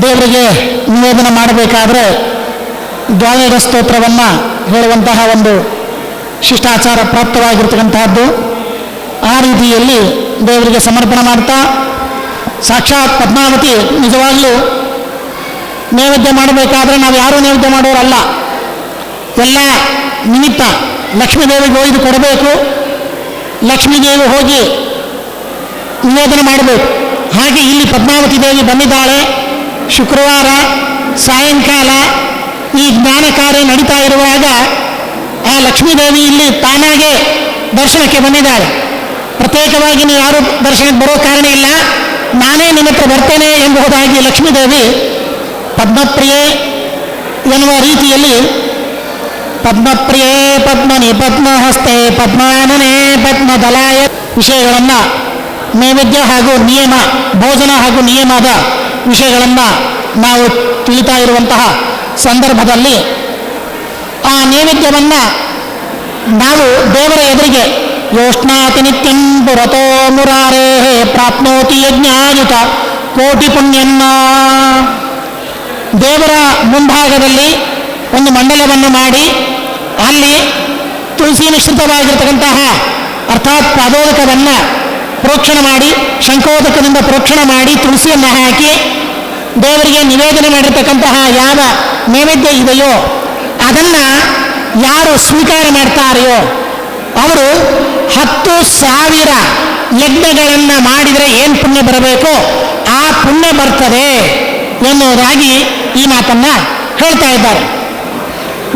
S1: ದೇವರಿಗೆ ನಿವೇದನೆ ಮಾಡಬೇಕಾದ್ರೆ ದ್ವಾದಶ ಸ್ತೋತ್ರವನ್ನು ಹೇಳುವಂತಹ ಒಂದು ಶಿಷ್ಟಾಚಾರ ಪ್ರಾಪ್ತವಾಗಿರ್ತಕ್ಕಂತಹದ್ದು. ಆ ರೀತಿಯಲ್ಲಿ ದೇವರಿಗೆ ಸಮರ್ಪಣೆ ಮಾಡ್ತಾ ಸಾಕ್ಷಾತ್ ಪದ್ಮಾವತಿ ನಿಜವಾಗಲೂ ನೈವೇದ್ಯ ಮಾಡಬೇಕಾದ್ರೆ ನಾವು ಯಾರೂ ನೈವೇದ್ಯ ಮಾಡೋರಲ್ಲ, ಎಲ್ಲ ನಿಮಿತ್ತ ಲಕ್ಷ್ಮೀದೇವಿಗೆ ಒಯ್ದು ಕೊಡಬೇಕು, ಲಕ್ಷ್ಮೀದೇವಿ ಹೋಗಿ ನಿವೇದನೆ ಮಾಡಬೇಕು. ಹಾಗೆ ಇಲ್ಲಿ ಪದ್ಮಾವತಿ ದೇವಿ ಬಂದಿದ್ದಾಳೆ. ಶುಕ್ರವಾರ ಸಾಯಂಕಾಲ ಈ ಜ್ಞಾನ ಕಾರ್ಯ ನಡೀತಾ ಇರುವಾಗ ಆ ಲಕ್ಷ್ಮೀದೇವಿ ಇಲ್ಲಿ ತಾನಾಗೆ ದರ್ಶನಕ್ಕೆ ಬಂದಿದ್ದಾಳೆ. ಪ್ರತ್ಯೇಕವಾಗಿ ನೀವು ಯಾರು ದರ್ಶನಕ್ಕೆ ಬರೋ ಕಾರಣ ಇಲ್ಲ, ನಾನೇ ನಿಮ್ಮ ಹತ್ರ ಬರ್ತೇನೆ ಎಂಬುದಾಗಿ ಲಕ್ಷ್ಮೀದೇವಿ ಪದ್ಮಪ್ರಿಯೆ ಎನ್ನುವ ರೀತಿಯಲ್ಲಿ ಪದ್ಮಪ್ರಿಯೇ ಪದ್ಮನಿ ಪದ್ಮಹಸ್ತೆ ಪದ್ಮಾನನೇ ಪದ್ಮದಲಾಯ ವಿಷಯಗಳನ್ನು ನೈವೇದ್ಯ ಹಾಗೂ ನಿಯಮ, ಭೋಜನ ಹಾಗೂ ನಿಯಮದ ವಿಷಯಗಳನ್ನು ನಾವು ತಿಳಿತಾ ಇರುವಂತಹ ಸಂದರ್ಭದಲ್ಲಿ ಆ ನೈವೇದ್ಯವನ್ನು ನಾವು ದೇವರ ಎದುರಿಗೆ ಯೋಷ್ಣಾತಿ ನಿತ್ಯಂ ಪುರತೋ ಮುರಾರೇ ಪ್ರಾಪ್ನೋತಿ ಯಜ್ಞಾಯುತ ಕೋಟಿ ಪುಣ್ಯನ್ನ. ದೇವರ ಮುಂಭಾಗದಲ್ಲಿ ಒಂದು ಮಂಡಲವನ್ನು ಮಾಡಿ ಅಲ್ಲಿ ತುಳಸಿ ಮಿಶ್ರಿತವಾಗಿರ್ತಕ್ಕಂತಹ ಅರ್ಥಾತ್ ಪಾದೋದಕವನ್ನು ಪ್ರೋಕ್ಷಣ ಮಾಡಿ, ಶಂಖೋದಕದಿಂದ ಪ್ರೋಕ್ಷಣ ಮಾಡಿ ತುಳಸಿಯನ್ನು ಹಾಕಿ ದೇವರಿಗೆ ನಿವೇದನೆ ಮಾಡಿರ್ತಕ್ಕಂತಹ ಯಾವ ನೈವೇದ್ಯ ಇದೆಯೋ ಅದನ್ನು ಯಾರು ಸ್ವೀಕಾರ ಮಾಡ್ತಾರೆಯೋ ಅವರು 10,000 ಯಜ್ಞಗಳನ್ನು ಮಾಡಿದರೆ ಏನು ಪುಣ್ಯ ಬರಬೇಕೋ ಆ ಪುಣ್ಯ ಬರ್ತದೆ ಎನ್ನುವುದಾಗಿ ಈ ಮಾತನ್ನು ಹೇಳ್ತಾ ಇದ್ದಾರೆ.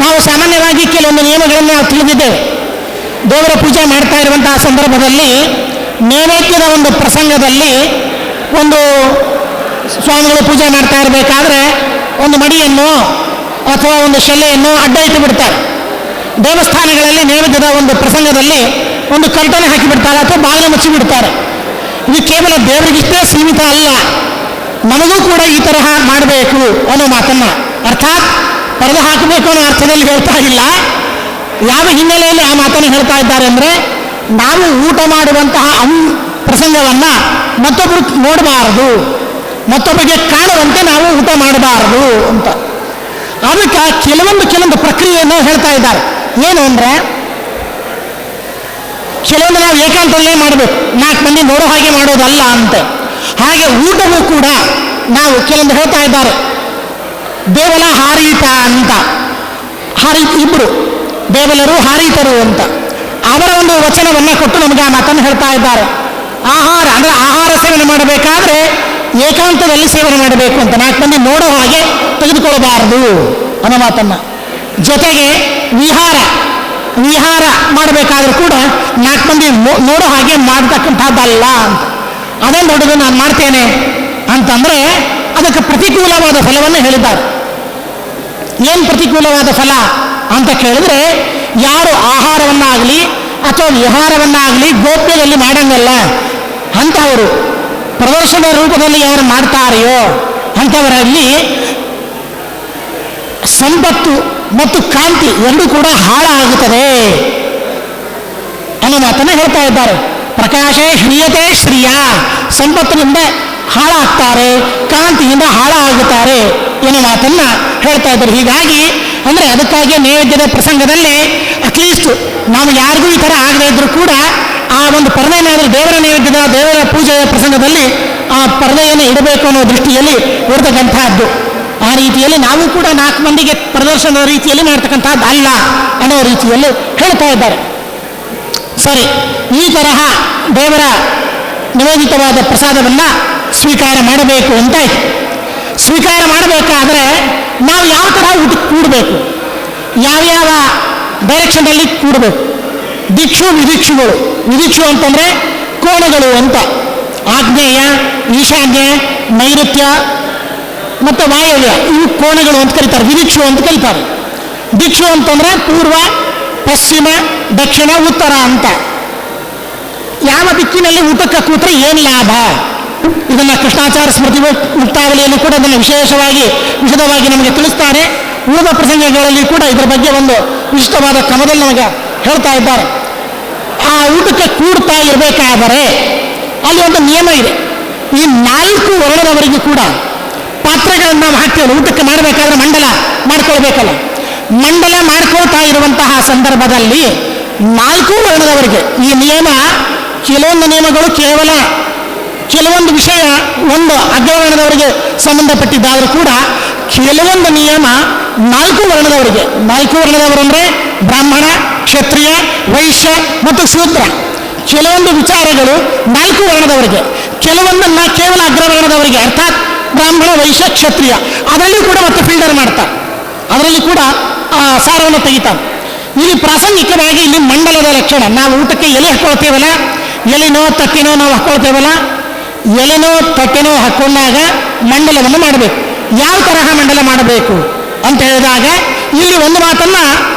S1: ನಾವು ಸಾಮಾನ್ಯವಾಗಿ ಕೆಲವೊಂದು ನಿಯಮಗಳನ್ನು ನಾವು ತಿಳಿದಿದ್ದೇವೆ. ದೇವರ ಪೂಜೆ ಮಾಡ್ತಾ ಇರುವಂತಹ ಸಂದರ್ಭದಲ್ಲಿ ನೈವೇದ್ಯದ ಒಂದು ಪ್ರಸಂಗದಲ್ಲಿ ಒಂದು ಸ್ವಾಮಿಗಳು ಪೂಜೆ ಮಾಡ್ತಾ ಇರಬೇಕಾದ್ರೆ ಒಂದು ಮಡಿಯನ್ನು ಅಥವಾ ಒಂದು ಶೆಲೆಯನ್ನು ಅಡ್ಡ ಇಟ್ಟು ಬಿಡ್ತಾರೆ. ದೇವಸ್ಥಾನಗಳಲ್ಲಿ ನೈವೇದ್ಯದ ಒಂದು ಪ್ರಸಂಗದಲ್ಲಿ ಒಂದು ಕರ್ಟನೆ ಹಾಕಿಬಿಡ್ತಾರೆ ಅಥವಾ ಬಾಗಿಲು ಮುಚ್ಚಿಬಿಡ್ತಾರೆ. ಇದು ಕೇವಲ ದೇವರಿಗಿಷ್ಟೇ ಸೀಮಿತ ಅಲ್ಲ, ನಮಗೂ ಕೂಡ ಈ ತರಹ ಮಾಡಬೇಕು ಅನ್ನೋ ಮಾತನ್ನ, ಅರ್ಥಾತ್ ಪರದೆ ಹಾಕಬೇಕು ಅನ್ನೋ ಅರ್ಥದಲ್ಲಿ ಹೇಳ್ತಾ ಇಲ್ಲ. ಯಾವ ಹಿನ್ನೆಲೆಯಲ್ಲಿ ಆ ಮಾತನ್ನು ಹೇಳ್ತಾ ಇದ್ದಾರೆ ಅಂದರೆ, ನಾವು ಊಟ ಮಾಡುವಂತಹ ಪ್ರಸಂಗವನ್ನ ಮತ್ತೊಬ್ಬರು ನೋಡಬಾರದು, ಮತ್ತೊಬ್ಬರಿಗೆ ಕಾಣುವಂತೆ ನಾವು ಊಟ ಮಾಡಬಾರದು ಅಂತ. ಅದಕ್ಕೆ ಕೆಲವೊಂದು ಪ್ರಕ್ರಿಯೆಯನ್ನು ಹೇಳ್ತಾ ಇದ್ದಾರೆ. ಏನು ಅಂದರೆ, ಕೆಲವೊಂದು ನಾವು ಏಕಾಂತದಲ್ಲೇ ಮಾಡಬೇಕು, 4 ಮಂದಿ ನೋಡೋ ಹಾಗೆ ಮಾಡೋದಲ್ಲ ಅಂತೆ. ಹಾಗೆ ಊಟವೂ ಕೂಡ ನಾವು ಕೆಲವೊಂದು ಹೇಳ್ತಾ ಇದ್ದಾರೆ. ದೇವಲ ಹಾರೀತ ಅಂತ, ಇಬ್ಬರು ದೇವಲರು ಹಾರೀತರು ಅಂತ ಅವರ ಒಂದು ವಚನವನ್ನು ಕೊಟ್ಟು ನಮಗೆ ಆ ಮಾತನ್ನು ಹೇಳ್ತಾ ಇದ್ದಾರೆ. ಆಹಾರ ಅಂದರೆ ಆಹಾರ ಸೇವನೆ ಮಾಡಬೇಕಾದ್ರೆ ಏಕಾಂತದಲ್ಲಿ ಸೇವನೆ ಮಾಡಬೇಕು ಅಂತ, 4 ಮಂದಿ ನೋಡೋ ಹಾಗೆ ತೆಗೆದುಕೊಳ್ಳಬಾರದು ಅನ್ನೋ ಮಾತನ್ನು. ಜೊತೆಗೆ ವಿಹಾರ ಮಾಡಬೇಕಾದ್ರೂ ಕೂಡ 4 ಮಂದಿ ನೋಡೋ ಹಾಗೆ ಮಾಡ್ತಕ್ಕಂಥದ್ದಲ್ಲ ಅಂತ. ಅದೇ ನೋಡೋದು ನಾನು ಮಾಡ್ತೇನೆ ಅಂತಂದರೆ ಅದಕ್ಕೆ ಪ್ರತಿಕೂಲವಾದ ಫಲವನ್ನು ಹೇಳಿದ್ದಾರೆ. ಏನು ಪ್ರತಿಕೂಲವಾದ ಫಲ ಅಂತ ಕೇಳಿದ್ರೆ, ಯಾರು ಆಹಾರವನ್ನಾಗಲಿ ಅಥವಾ ವಿಹಾರವನ್ನಾಗಲಿ ಗೋಪ್ಯದಲ್ಲಿ ಮಾಡಂಗಲ್ಲ ಅಂಥವರು ಪ್ರದರ್ಶನ ರೂಪದಲ್ಲಿ ಯಾರು ಮಾಡ್ತಾರೆಯೋ ಅಂಥವರಲ್ಲಿ ಸಂಪತ್ತು ಮತ್ತು ಕಾಂತಿ ಎರಡೂ ಕೂಡ ಹಾಳಾಗುತ್ತದೆ ಅನ್ನೋ ಮಾತನ್ನು ಹೇಳ್ತಾ ಇದ್ದಾರೆ. ಪ್ರಕಾಶೇ ಹ್ರಿಯತೆ ಶ್ರಿಯ, ಸಂಪತ್ತಿನಿಂದ ಹಾಳಾಗ್ತಾರೆ, ಕಾಂತಿಯಿಂದ ಹಾಳಾಗುತ್ತಾರೆ ಅನ್ನೋ ಮಾತನ್ನ ಹೇಳ್ತಾ ಇದ್ದಾರೆ. ಹೀಗಾಗಿ ಅಂದರೆ ಅದಕ್ಕಾಗಿ ನೈವೇದ್ಯದ ಪ್ರಸಂಗದಲ್ಲಿ ಅಟ್ಲೀಸ್ಟ್ ನಾವು ಯಾರಿಗೂ ಈ ಥರ ಆಗದೇ ಇದ್ರೂ ಕೂಡ ಆ ಒಂದು ಪರದೆಯನ್ನಾದರೂ ದೇವರ ನೈವೇದ್ಯದ ದೇವರ ಪೂಜೆಯ ಪ್ರಸಂಗದಲ್ಲಿ ಆ ಪರದೆಯನ್ನು ಇಡಬೇಕು ಅನ್ನೋ ದೃಷ್ಟಿಯಲ್ಲಿ ಇರತಕ್ಕಂಥದ್ದು. ಆ ರೀತಿಯಲ್ಲಿ ನಾವು ಕೂಡ 4 ಮಂದಿಗೆ ಪ್ರದರ್ಶನದ ರೀತಿಯಲ್ಲಿ ಮಾಡ್ತಕ್ಕಂಥದ್ದು ಅಲ್ಲ ಅನ್ನೋ ರೀತಿಯಲ್ಲಿ ಹೇಳ್ತಾ ಇದ್ದಾರೆ. ಸರಿ, ಈ ತರಹ ದೇವರ ನಿವೇದಿತವಾದ ಪ್ರಸಾದವನ್ನು ಸ್ವೀಕಾರ ಮಾಡಬೇಕು ಅಂತ ಆಯ್ತು. ಸ್ವೀಕಾರ ಮಾಡಬೇಕಾದ್ರೆ ನಾವು ಯಾವ ಥರ ಊಟಕ್ಕೆ ಕೂಡಬೇಕು, ಯಾವ್ಯಾವ ಡೈರೆಕ್ಷನಲ್ಲಿ ಕೂಡಬೇಕು. ವಿದಿಕ್ಷುಗಳು. ವಿದಿಕ್ಷು ಅಂತಂದರೆ ಕೋಣಗಳು ಅಂತ. ಆಗ್ನೇಯ, ಈಶಾನ್ಯ, ನೈಋತ್ಯ ಮತ್ತು ವಾಯವ್ಯ, ಇವು ಕೋಣಗಳು ಅಂತ ಕರೀತಾರೆ, ವಿದಿಕ್ಷು ಅಂತ ಕರೀತಾರೆ. ದಿಕ್ಷು ಅಂತಂದರೆ ಪೂರ್ವ, ಪಶ್ಚಿಮ, ದಕ್ಷಿಣ, ಉತ್ತರ ಅಂತ. ಯಾವ ದಿಕ್ಕಿನಲ್ಲಿ ಊಟಕ್ಕೆ ಕೂತ್ರೆ ಏನು ಲಾಭ, ಇದನ್ನು ಕೃಷ್ಣಾಚಾರ್ಯ ಸ್ಮೃತಿ ಮುಕ್ತಾವಳಿಯಲ್ಲಿ ಕೂಡ ಅದನ್ನು ವಿಶದವಾಗಿ ನಮಗೆ ತಿಳಿಸ್ತಾರೆ. ಉಳಿದ ಪ್ರಸಂಗಗಳಲ್ಲಿ ಕೂಡ ಇದರ ಬಗ್ಗೆ ಒಂದು ವಿಶಿಷ್ಟವಾದ ಕ್ರಮದಲ್ಲಿ ನಮಗೆ ಹೇಳ್ತಾ ಇದ್ದಾರೆ. ಆ ಊಟಕ್ಕೆ ಕೂಡ್ತಾ ಇರಬೇಕಾದರೆ ಅಲ್ಲಿ ಒಂದು ನಿಯಮ ಇದೆ. ಈ 4 ವರ್ಣದವರೆಗೂ ಕೂಡ ಪಾತ್ರೆಗಳನ್ನು ನಾವು ಹಾಕ್ತೇವೆ. ಊಟಕ್ಕೆ ಮಾಡಬೇಕಾದ್ರೆ ಮಂಡಲ ಮಾಡ್ಕೊಳ್ಬೇಕಲ್ಲ, ಮಂಡಲ ಮಾಡ್ಕೊಳ್ತಾ ಇರುವಂತಹ ಸಂದರ್ಭದಲ್ಲಿ 4 ವರ್ಣದವರಿಗೆ ಈ ನಿಯಮ, ಕೆಲವೊಂದು ನಿಯಮಗಳು ಕೇವಲ ಕೆಲವೊಂದು ವಿಷಯ ಒಂದು ಅಗ್ರವರ್ಣದವರಿಗೆ ಸಂಬಂಧಪಟ್ಟಿದ್ದಾದರೂ ಕೂಡ ಕೆಲವೊಂದು ನಿಯಮ 4 ವರ್ಣದವರಿಗೆ. 4 ವರ್ಣದವರು ಅಂದರೆ ಬ್ರಾಹ್ಮಣ, ಕ್ಷತ್ರಿಯ, ವೈಶ್ಯ ಮತ್ತು ಶೂದ್ರ. ಕೆಲವೊಂದು ವಿಚಾರಗಳು 4 ವರ್ಣದವರಿಗೆ, ಕೆಲವೊಂದನ್ನು ಕೇವಲ ಅಗ್ರವರ್ಣದವರಿಗೆ, ಅರ್ಥಾತ್ ಬ್ರಾಹ್ಮಣ, ವೈಶ್ಯ, ಕ್ಷತ್ರಿಯ. ಅದರಲ್ಲಿ ಕೂಡ ಮತ್ತೆ ಫಿಲ್ಟರ್ ಮಾಡ್ತಾರೆ, ಅದರಲ್ಲಿ ಕೂಡ ಸಾರವನ್ನು ತೆಗಿತಾರೆ. ಇಲ್ಲಿ ಪ್ರಾಸಂಗಿಕವಾಗಿ ಇಲ್ಲಿ ಮಂಡಲದ ಲಕ್ಷಣ. ನಾವು ಊಟಕ್ಕೆ ಎಲೆ ಹಾಕ್ಕೊಳ್ತೇವಲ್ಲ, ಎಲೆನೋ ತಟ್ಟೆನೋ ನಾವು ಹಾಕ್ಕೊಳ್ತೇವಲ್ಲ, ಎಲೆನೋ ತಟ್ಟೆನೋ ಹಾಕ್ಕೊಂಡಾಗ ಮಂಡಲವನ್ನು ಮಾಡಬೇಕು. ಯಾವ ತರಹ ಮಂಡಲ ಮಾಡಬೇಕು ಅಂತ ಹೇಳಿದಾಗ ಇಲ್ಲಿ ಒಂದು ಮಾತನ್ನು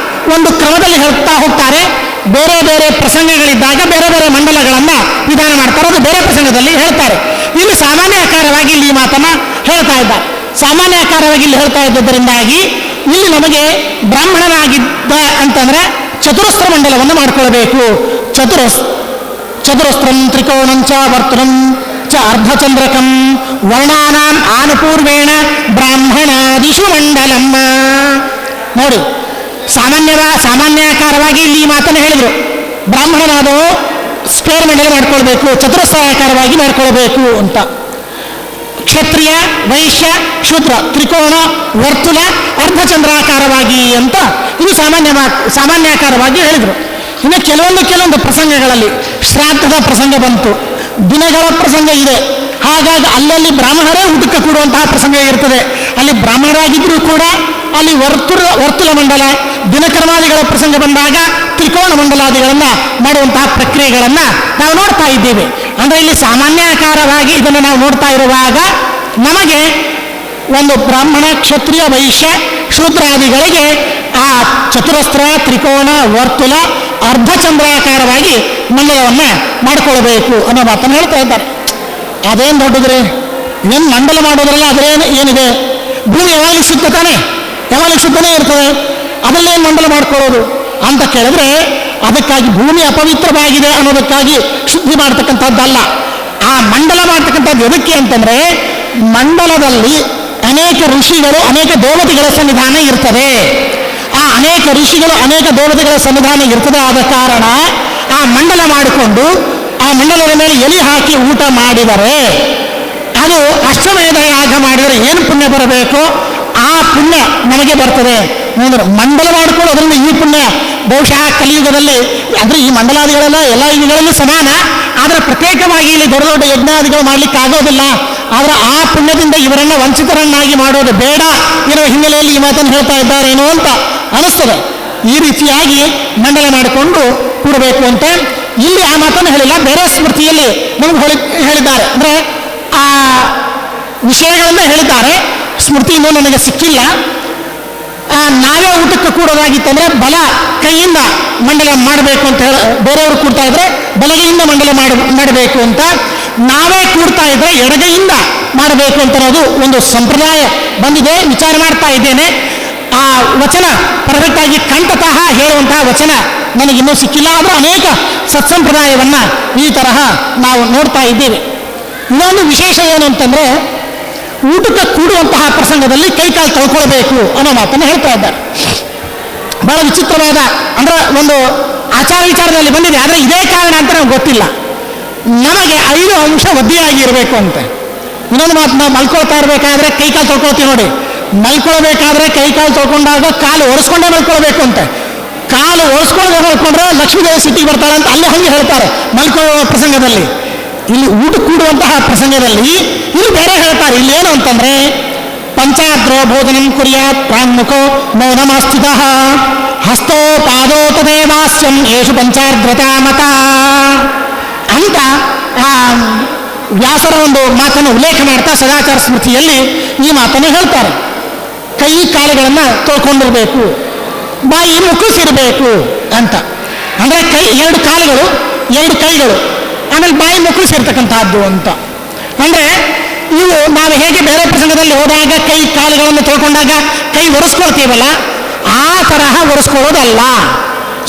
S1: ಒಂದು ಕ್ರಮದಲ್ಲಿ ಹೇಳ್ತಾ ಹೋಗ್ತಾರೆ. ಬೇರೆ ಬೇರೆ ಪ್ರಸಂಗಗಳಿದ್ದಾಗ ಬೇರೆ ಬೇರೆ ಮಂಡಲಗಳನ್ನು ವಿಧಾನ ಮಾಡ್ತಾರೆ, ಅದು ಬೇರೆ ಪ್ರಸಂಗದಲ್ಲಿ ಹೇಳ್ತಾರೆ. ಇಲ್ಲಿ ಸಾಮಾನ್ಯ ಆಕಾರವಾಗಿ ಇಲ್ಲಿ ಈ ಮಾತನ್ನು ಹೇಳ್ತಾ ಇದ್ದಾರೆ. ಸಾಮಾನ್ಯ ಆಕಾರವಾಗಿ ಇಲ್ಲಿ ಹೇಳ್ತಾ ಇದ್ದದರಿಂದಾಗಿ ಇಲ್ಲಿ ನಮಗೆ ಬ್ರಾಹ್ಮಣನಾಗಿದ್ದ ಅಂತಂದರೆ ಚತುರಸ್ರ ಮಂಡಲವನ್ನು ಮಾಡಿಕೊಳ್ಬೇಕು. ಚತುರಸ್ತ್ರಂ ತ್ರಿಕೋಣಂಚ ವರ್ತುಲಂ ಚ ಅರ್ಧಚಂದ್ರಕಂ ವರ್ಣಾನಾಂ ಆನುಪೂರ್ವೇಣ ಬ್ರಾಹ್ಮಣಾದಿಷು ಮಂಡಲಂ. ನೋಡಿ, ಸಾಮಾನ್ಯಾಕಾರವಾಗಿ ಇಲ್ಲಿ ಈ ಮಾತನ್ನು ಹೇಳಿದರು. ಬ್ರಾಹ್ಮಣನಾದವು ಸ್ಕ್ವೇರ್ ಮಂಡಲ ಮಾಡ್ಕೊಳ್ಬೇಕು, ಚತುರಸ್ರಾಕಾರವಾಗಿ ಮಾಡ್ಕೊಳ್ಬೇಕು ಅಂತ. ಕ್ಷತ್ರಿಯ, ವೈಶ್ಯ, ಶೂದ್ರ, ತ್ರಿಕೋಣ, ವರ್ತುಲ, ಅರ್ಧಚಂದ್ರಾಕಾರವಾಗಿ ಅಂತ ಇದು ಸಾಮಾನ್ಯಾಕಾರವಾಗಿ ಹೇಳಿದರು. ಇನ್ನು ಕೆಲವೊಂದು ಪ್ರಸಂಗಗಳಲ್ಲಿ ಶ್ರಾದ್ದದ ಪ್ರಸಂಗ ಬಂತು, ದಿನಗಳ ಪ್ರಸಂಗ ಇದೆ. ಹಾಗಾಗಿ ಅಲ್ಲಲ್ಲಿ ಬ್ರಾಹ್ಮಣರೇ ಊಟಕ್ಕೆ ಕೂಡುವಂತಹ ಪ್ರಸಂಗ ಇರ್ತದೆ. ಅಲ್ಲಿ ಬ್ರಾಹ್ಮಣರಾಗಿದ್ದರೂ ಕೂಡ ಅಲ್ಲಿ ವರ್ತುಲ ಮಂಡಲ ದಿನಕರ್ಮಾದಿಗಳ ಪ್ರಸಂಗ ಬಂದಾಗ ತ್ರಿಕೋಣ ಮಂಡಲಾದಿಗಳನ್ನು ಮಾಡುವಂತಹ ಪ್ರಕ್ರಿಯೆಗಳನ್ನು ನಾವು ನೋಡ್ತಾ ಇದ್ದೇವೆ. ಅಂದರೆ ಇಲ್ಲಿ ಸಾಮಾನ್ಯಾಕಾರವಾಗಿ ಇದನ್ನು ನಾವು ನೋಡ್ತಾ ಇರುವಾಗ ನಮಗೆ ಒಂದು ಬ್ರಾಹ್ಮಣ, ಕ್ಷತ್ರಿಯ, ವೈಶ್ಯ, ಶೂದ್ರಾದಿಗಳಿಗೆ ಆ ಚತುರಸ್ರ, ತ್ರಿಕೋಣ, ವರ್ತುಲ, ಅರ್ಧಚಂದ್ರಾಕಾರವಾಗಿ ಮಂಡಲವನ್ನು ಮಾಡಿಕೊಳ್ಬೇಕು ಅನ್ನೋ ಮಾತನ್ನು ಹೇಳ್ತಾ ಇದ್ದಾರೆ. ಅದೇನು ದೊಡ್ಡದ್ರಿ, ಏನು ಮಂಡಲ ಮಾಡೋದ್ರಲ್ಲ ಅದ್ರೇನು ಏನಿದೆ? ಭೂಮಿ ಯಾವಾಗಲೂ ಶುದ್ಧ ತಾನೆ, ಯಾವಾಗಲೂ ಶುದ್ಧನೇ ಇರ್ತದೆ, ಅದರಲ್ಲೇನು ಮಂಡಲ ಮಾಡ್ಕೊಳ್ಳೋದು ಅಂತ ಕೇಳಿದ್ರೆ ಅದಕ್ಕಾಗಿ ಭೂಮಿ ಅಪವಿತ್ರವಾಗಿದೆ ಅನ್ನೋದಕ್ಕಾಗಿ ಶುದ್ಧಿ ಮಾಡ್ತಕ್ಕಂಥದ್ದಲ್ಲ. ಆ ಮಂಡಲ ಮಾಡ್ತಕ್ಕಂಥದ್ದು ಎದಕ್ಕೆ ಅಂತಂದ್ರೆ ಮಂಡಲದಲ್ಲಿ ಅನೇಕ ಋಷಿಗಳು, ಅನೇಕ ದೇವತೆಗಳ ಸನ್ನಿಧಾನ ಇರ್ತದೆ. ಆ ಅನೇಕ ಋಷಿಗಳು, ಅನೇಕ ದೇವತೆಗಳ ಸನ್ನಿಧಾನ ಇರ್ತದೆ. ಆದ ಕಾರಣ ಆ ಮಂಡಲ ಮಾಡಿಕೊಂಡು ಆ ಮಂಡಲದ ಮೇಲೆ ಎಲೆ ಹಾಕಿ ಊಟ ಮಾಡಿದರೆ ಅದು ಅಶ್ವಮೇಧ ಯಾಗ ಮಾಡಿದರೆ ಏನು ಪುಣ್ಯ ಬರಬೇಕು ಆ ಪುಣ್ಯ ನಮಗೆ ಬರ್ತದೆ. ಮಂಡಲ ಮಾಡಿಕೊಂಡು ಅದರಿಂದ ಈ ಪುಣ್ಯ ಬಹುಶಃ ಕಲಿಯುಗದಲ್ಲಿ ಅಂದರೆ ಈ ಮಂಡಲಾದಿಗಳೆಲ್ಲ ಎಲ್ಲ ಯುಗಗಳಲ್ಲೂ ಸಮಾನ, ಆದರೆ ಪ್ರತ್ಯೇಕವಾಗಿ ಇಲ್ಲಿ ದೊಡ್ಡ ದೊಡ್ಡ ಯಜ್ಞಾದಿಗಳು ಮಾಡ್ಲಿಕ್ಕೆ ಆಗೋದಿಲ್ಲ. ಆದರೆ ಆ ಪುಣ್ಯದಿಂದ ಇವರನ್ನ ವಂಚಿತರನ್ನಾಗಿ ಮಾಡೋದು ಬೇಡ ಇರೋ ಹಿನ್ನೆಲೆಯಲ್ಲಿ ಈ ಮಾತನ್ನು ಹೇಳ್ತಾ ಇದ್ದಾರೇನೋ ಅಂತ ಅನಿಸ್ತದೆ. ಈ ರೀತಿಯಾಗಿ ಮಂಡಲ ಮಾಡಿಕೊಂಡು ಕೂಡಬೇಕು ಅಂತ ಇಲ್ಲಿ ಆ ಮಾತನ್ನು ಹೇಳಿಲ್ಲ, ಬೇರೆ ಸ್ಮೃತಿಯಲ್ಲಿ ನಮ್ಗೆ ಹೇಳಿದ್ದಾರೆ. ಅಂದರೆ ಆ ವಿಷಯಗಳನ್ನ ಹೇಳಿದ್ದಾರೆ, ಸ್ಮೃತಿ ಇನ್ನೂ ನನಗೆ ಸಿಕ್ಕಿಲ್ಲ. ನಾವೇ ಊಟಕ್ಕೆ ಕೂಡೋದಾಗಿತ್ತಂದ್ರೆ ಬಲ ಕೈಯಿಂದ ಮಂಡಲ ಮಾಡಬೇಕು ಅಂತ ಹೇಳಿ ಬೇರೆಯವರು ಕೂಡ್ತಾ ಇದ್ರೆ ಬಲಗೈಯಿಂದ ಮಂಡಲ ಮಾಡಬೇಕು ಅಂತ, ನಾವೇ ಕೂಡ್ತಾ ಇದ್ರೆ ಎಡಗೈಯಿಂದ ಮಾಡಬೇಕು ಅಂತ ಅನ್ನೋದು ಒಂದು ಸಂಪ್ರದಾಯ ಬಂದಿದೆ. ವಿಚಾರ ಮಾಡ್ತಾ ಇದ್ದೇನೆ. ಆ ವಚನ ಪರ್ಫೆಕ್ಟ್ ಆಗಿ ಕಂಠತಃ ಹೇಳುವಂತಹ ವಚನ ನನಗಿನ್ನೂ ಸಿಕ್ಕಿಲ್ಲ. ಆದರೂ ಅನೇಕ ಸತ್ಸಂಪ್ರದಾಯವನ್ನ ಈ ತರಹ ನಾವು ನೋಡ್ತಾ ಇದ್ದೇವೆ. ಇನ್ನೊಂದು ವಿಶೇಷ ಏನು ಅಂತಂದ್ರೆ ಊಟಕ್ಕೆ ಕೂಡುವಂತಹ ಪ್ರಸಂಗದಲ್ಲಿ ಕೈಕಾಲು ತೊಳ್ಕೊಳ್ಬೇಕು ಅನ್ನೋ ಮಾತನ್ನು ಹೇಳ್ತಾ ಇದ್ದಾರೆ. ಬಹಳ ವಿಚಿತ್ರವಾದ ಅಂದ್ರೆ ಒಂದು ಆಚಾರ ವಿಚಾರದಲ್ಲಿ ಬಂದಿದೆ, ಆದರೆ ಇದೇ ಕಾರಣ ಅಂತ ನಮ್ಗೆ ಗೊತ್ತಿಲ್ಲ. ನಮಗೆ 5 ಅಂಶ ಒದ್ದೆಯಾಗಿ ಇರಬೇಕು ಅಂತ. ಇನ್ನೊಂದು ಮಾತು, ನಾವು ಮಲ್ಕೊಳ್ತಾ ಇರಬೇಕಾದ್ರೆ ಕೈಕಾಲು ತೊಳ್ಕೊಳ್ತೀವಿ ನೋಡಿ, ಮಲ್ಕೊಳ್ಬೇಕಾದ್ರೆ ಕೈಕಾಲು ತೊಳ್ಕೊಂಡಾಗ ಕಾಲು ಒರೆಸ್ಕೊಂಡೇ ಮಲ್ಕೊಳ್ಬೇಕು ಅಂತ. ಕಾಲು ಒರೆಸ್ಕೊಂಡೇ ಮಲ್ಕೊಂಡ್ರೆ ಲಕ್ಷ್ಮೀದೇವಿ ಸಿಟ್ಟಿಗೆ ಬರ್ತಾಳೆ ಅಂತ ಅಲ್ಲೇ ಹಂಗೆ ಹೇಳ್ತಾರೆ ಮಲ್ಕೊಳ್ಳುವ ಪ್ರಸಂಗದಲ್ಲಿ. ಇಲ್ಲಿ ಊಟ ಕೂಡುವಂತಹ ಪ್ರಸಂಗದಲ್ಲಿ ಇಲ್ಲಿ ಬೇರೆ ಹೇಳ್ತಾರೆ. ಇಲ್ಲಿ ಏನು ಅಂತಂದ್ರೆ ಪಂಚಾದ್ರೋ ಭೋಜನಂ ಕುರ್ಯಾತ್ ಪ್ರಾಂಗುಖೋ ಮೌನಮಾಸ್ಥಿತ ಹಸ್ತೋ ಪಾದೋ ತದೇವಾಸ್ಯಂ ಯೇಷು ಪಂಚಾರ್ದ್ರತಾ ಮತ ಅಂತ ವ್ಯಾಸರ ಒಂದು ಮಾತನ್ನು ಉಲ್ಲೇಖ ಮಾಡ್ತಾ ಸದಾಚಾರ ಸ್ಮೃತಿಯಲ್ಲಿ ಈ ಮಾತನ್ನು ಹೇಳ್ತಾರೆ. ಕೈ ಕಾಲುಗಳನ್ನು ತೊಳ್ಕೊಂಡಿರ್ಬೇಕು, ಬಾಯಿ ಮುಕ್ಕಳಿಸಿರ್ಬೇಕು ಅಂತ. ಅಂದ್ರೆ ಕೈ 2 ಕಾಲುಗಳು 2 ಕೈಗಳು ಆಮೇಲೆ ಬಾಯಿ ಮುಕ್ಕಳಿಸಿರ್ತಕ್ಕಂಥದ್ದು ಅಂತ. ಅಂದ್ರೆ ಇವು ನಾವು ಹೇಗೆ ಬೇರೆ ಪ್ರಸಂಗದಲ್ಲಿ ಹೋದಾಗ ಕೈ ಕಾಲುಗಳನ್ನು ತೊಳ್ಕೊಂಡಾಗ ಕೈ ಒರೆಸ್ಕೊಳ್ತೀವಲ್ಲ ಆ ತರಹ ಒರೆಸ್ಕೊಳ್ಳೋದಲ್ಲ,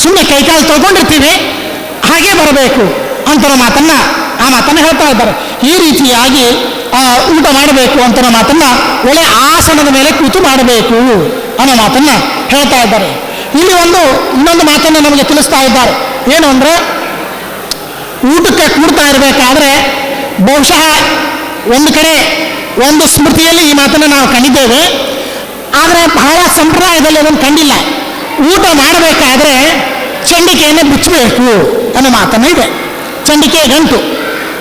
S1: ಸುಮ್ಮನೆ ಕೈ ಕಾಲು ತೊಳ್ಕೊಂಡಿರ್ತೀವಿ ಹಾಗೆ ಬರಬೇಕು ಅಂತ ಆ ಮಾತನ್ನ ಹೇಳ್ತಾ ಇದ್ದಾರೆ. ಈ ರೀತಿಯಾಗಿ ಊಟ ಮಾಡಬೇಕು ಅಂತ ಮಾತನ್ನ ಒಳ್ಳೆ ಆಸನದ ಮೇಲೆ ಕೂತು ಮಾಡಬೇಕು ಅನ್ನೋ ಮಾತನ್ನ ಹೇಳ್ತಾ ಇದ್ದಾರೆ. ಇಲ್ಲಿ ಇನ್ನೊಂದು ಮಾತನ್ನು ನಮಗೆ ತಿಳಿಸ್ತಾ ಇದ್ದಾರೆ. ಏನು ಅಂದ್ರೆ ಊಟಕ್ಕೆ ಕೂಡ್ತಾ ಇರಬೇಕಾದ್ರೆ ಬಹುಶಃ ಒಂದು ಕಡೆ ಒಂದು ಸ್ಮೃತಿಯಲ್ಲಿ ಈ ಮಾತನ್ನು ನಾವು ಕಂಡಿದ್ದೇವೆ, ಆದರೆ ಬಹಳ ಸಂಪ್ರದಾಯದಲ್ಲಿ ಅದನ್ನು ಕಂಡಿಲ್ಲ. ಊಟ ಮಾಡಬೇಕಾದ್ರೆ ಚಂಡಿಕೆಯನ್ನು ಬಿಚ್ಚಬೇಕು ಅನ್ನೋ ಮಾತನ್ನು ಇದೆ. ಚಂಡಿಕೆ ಗಂಟು,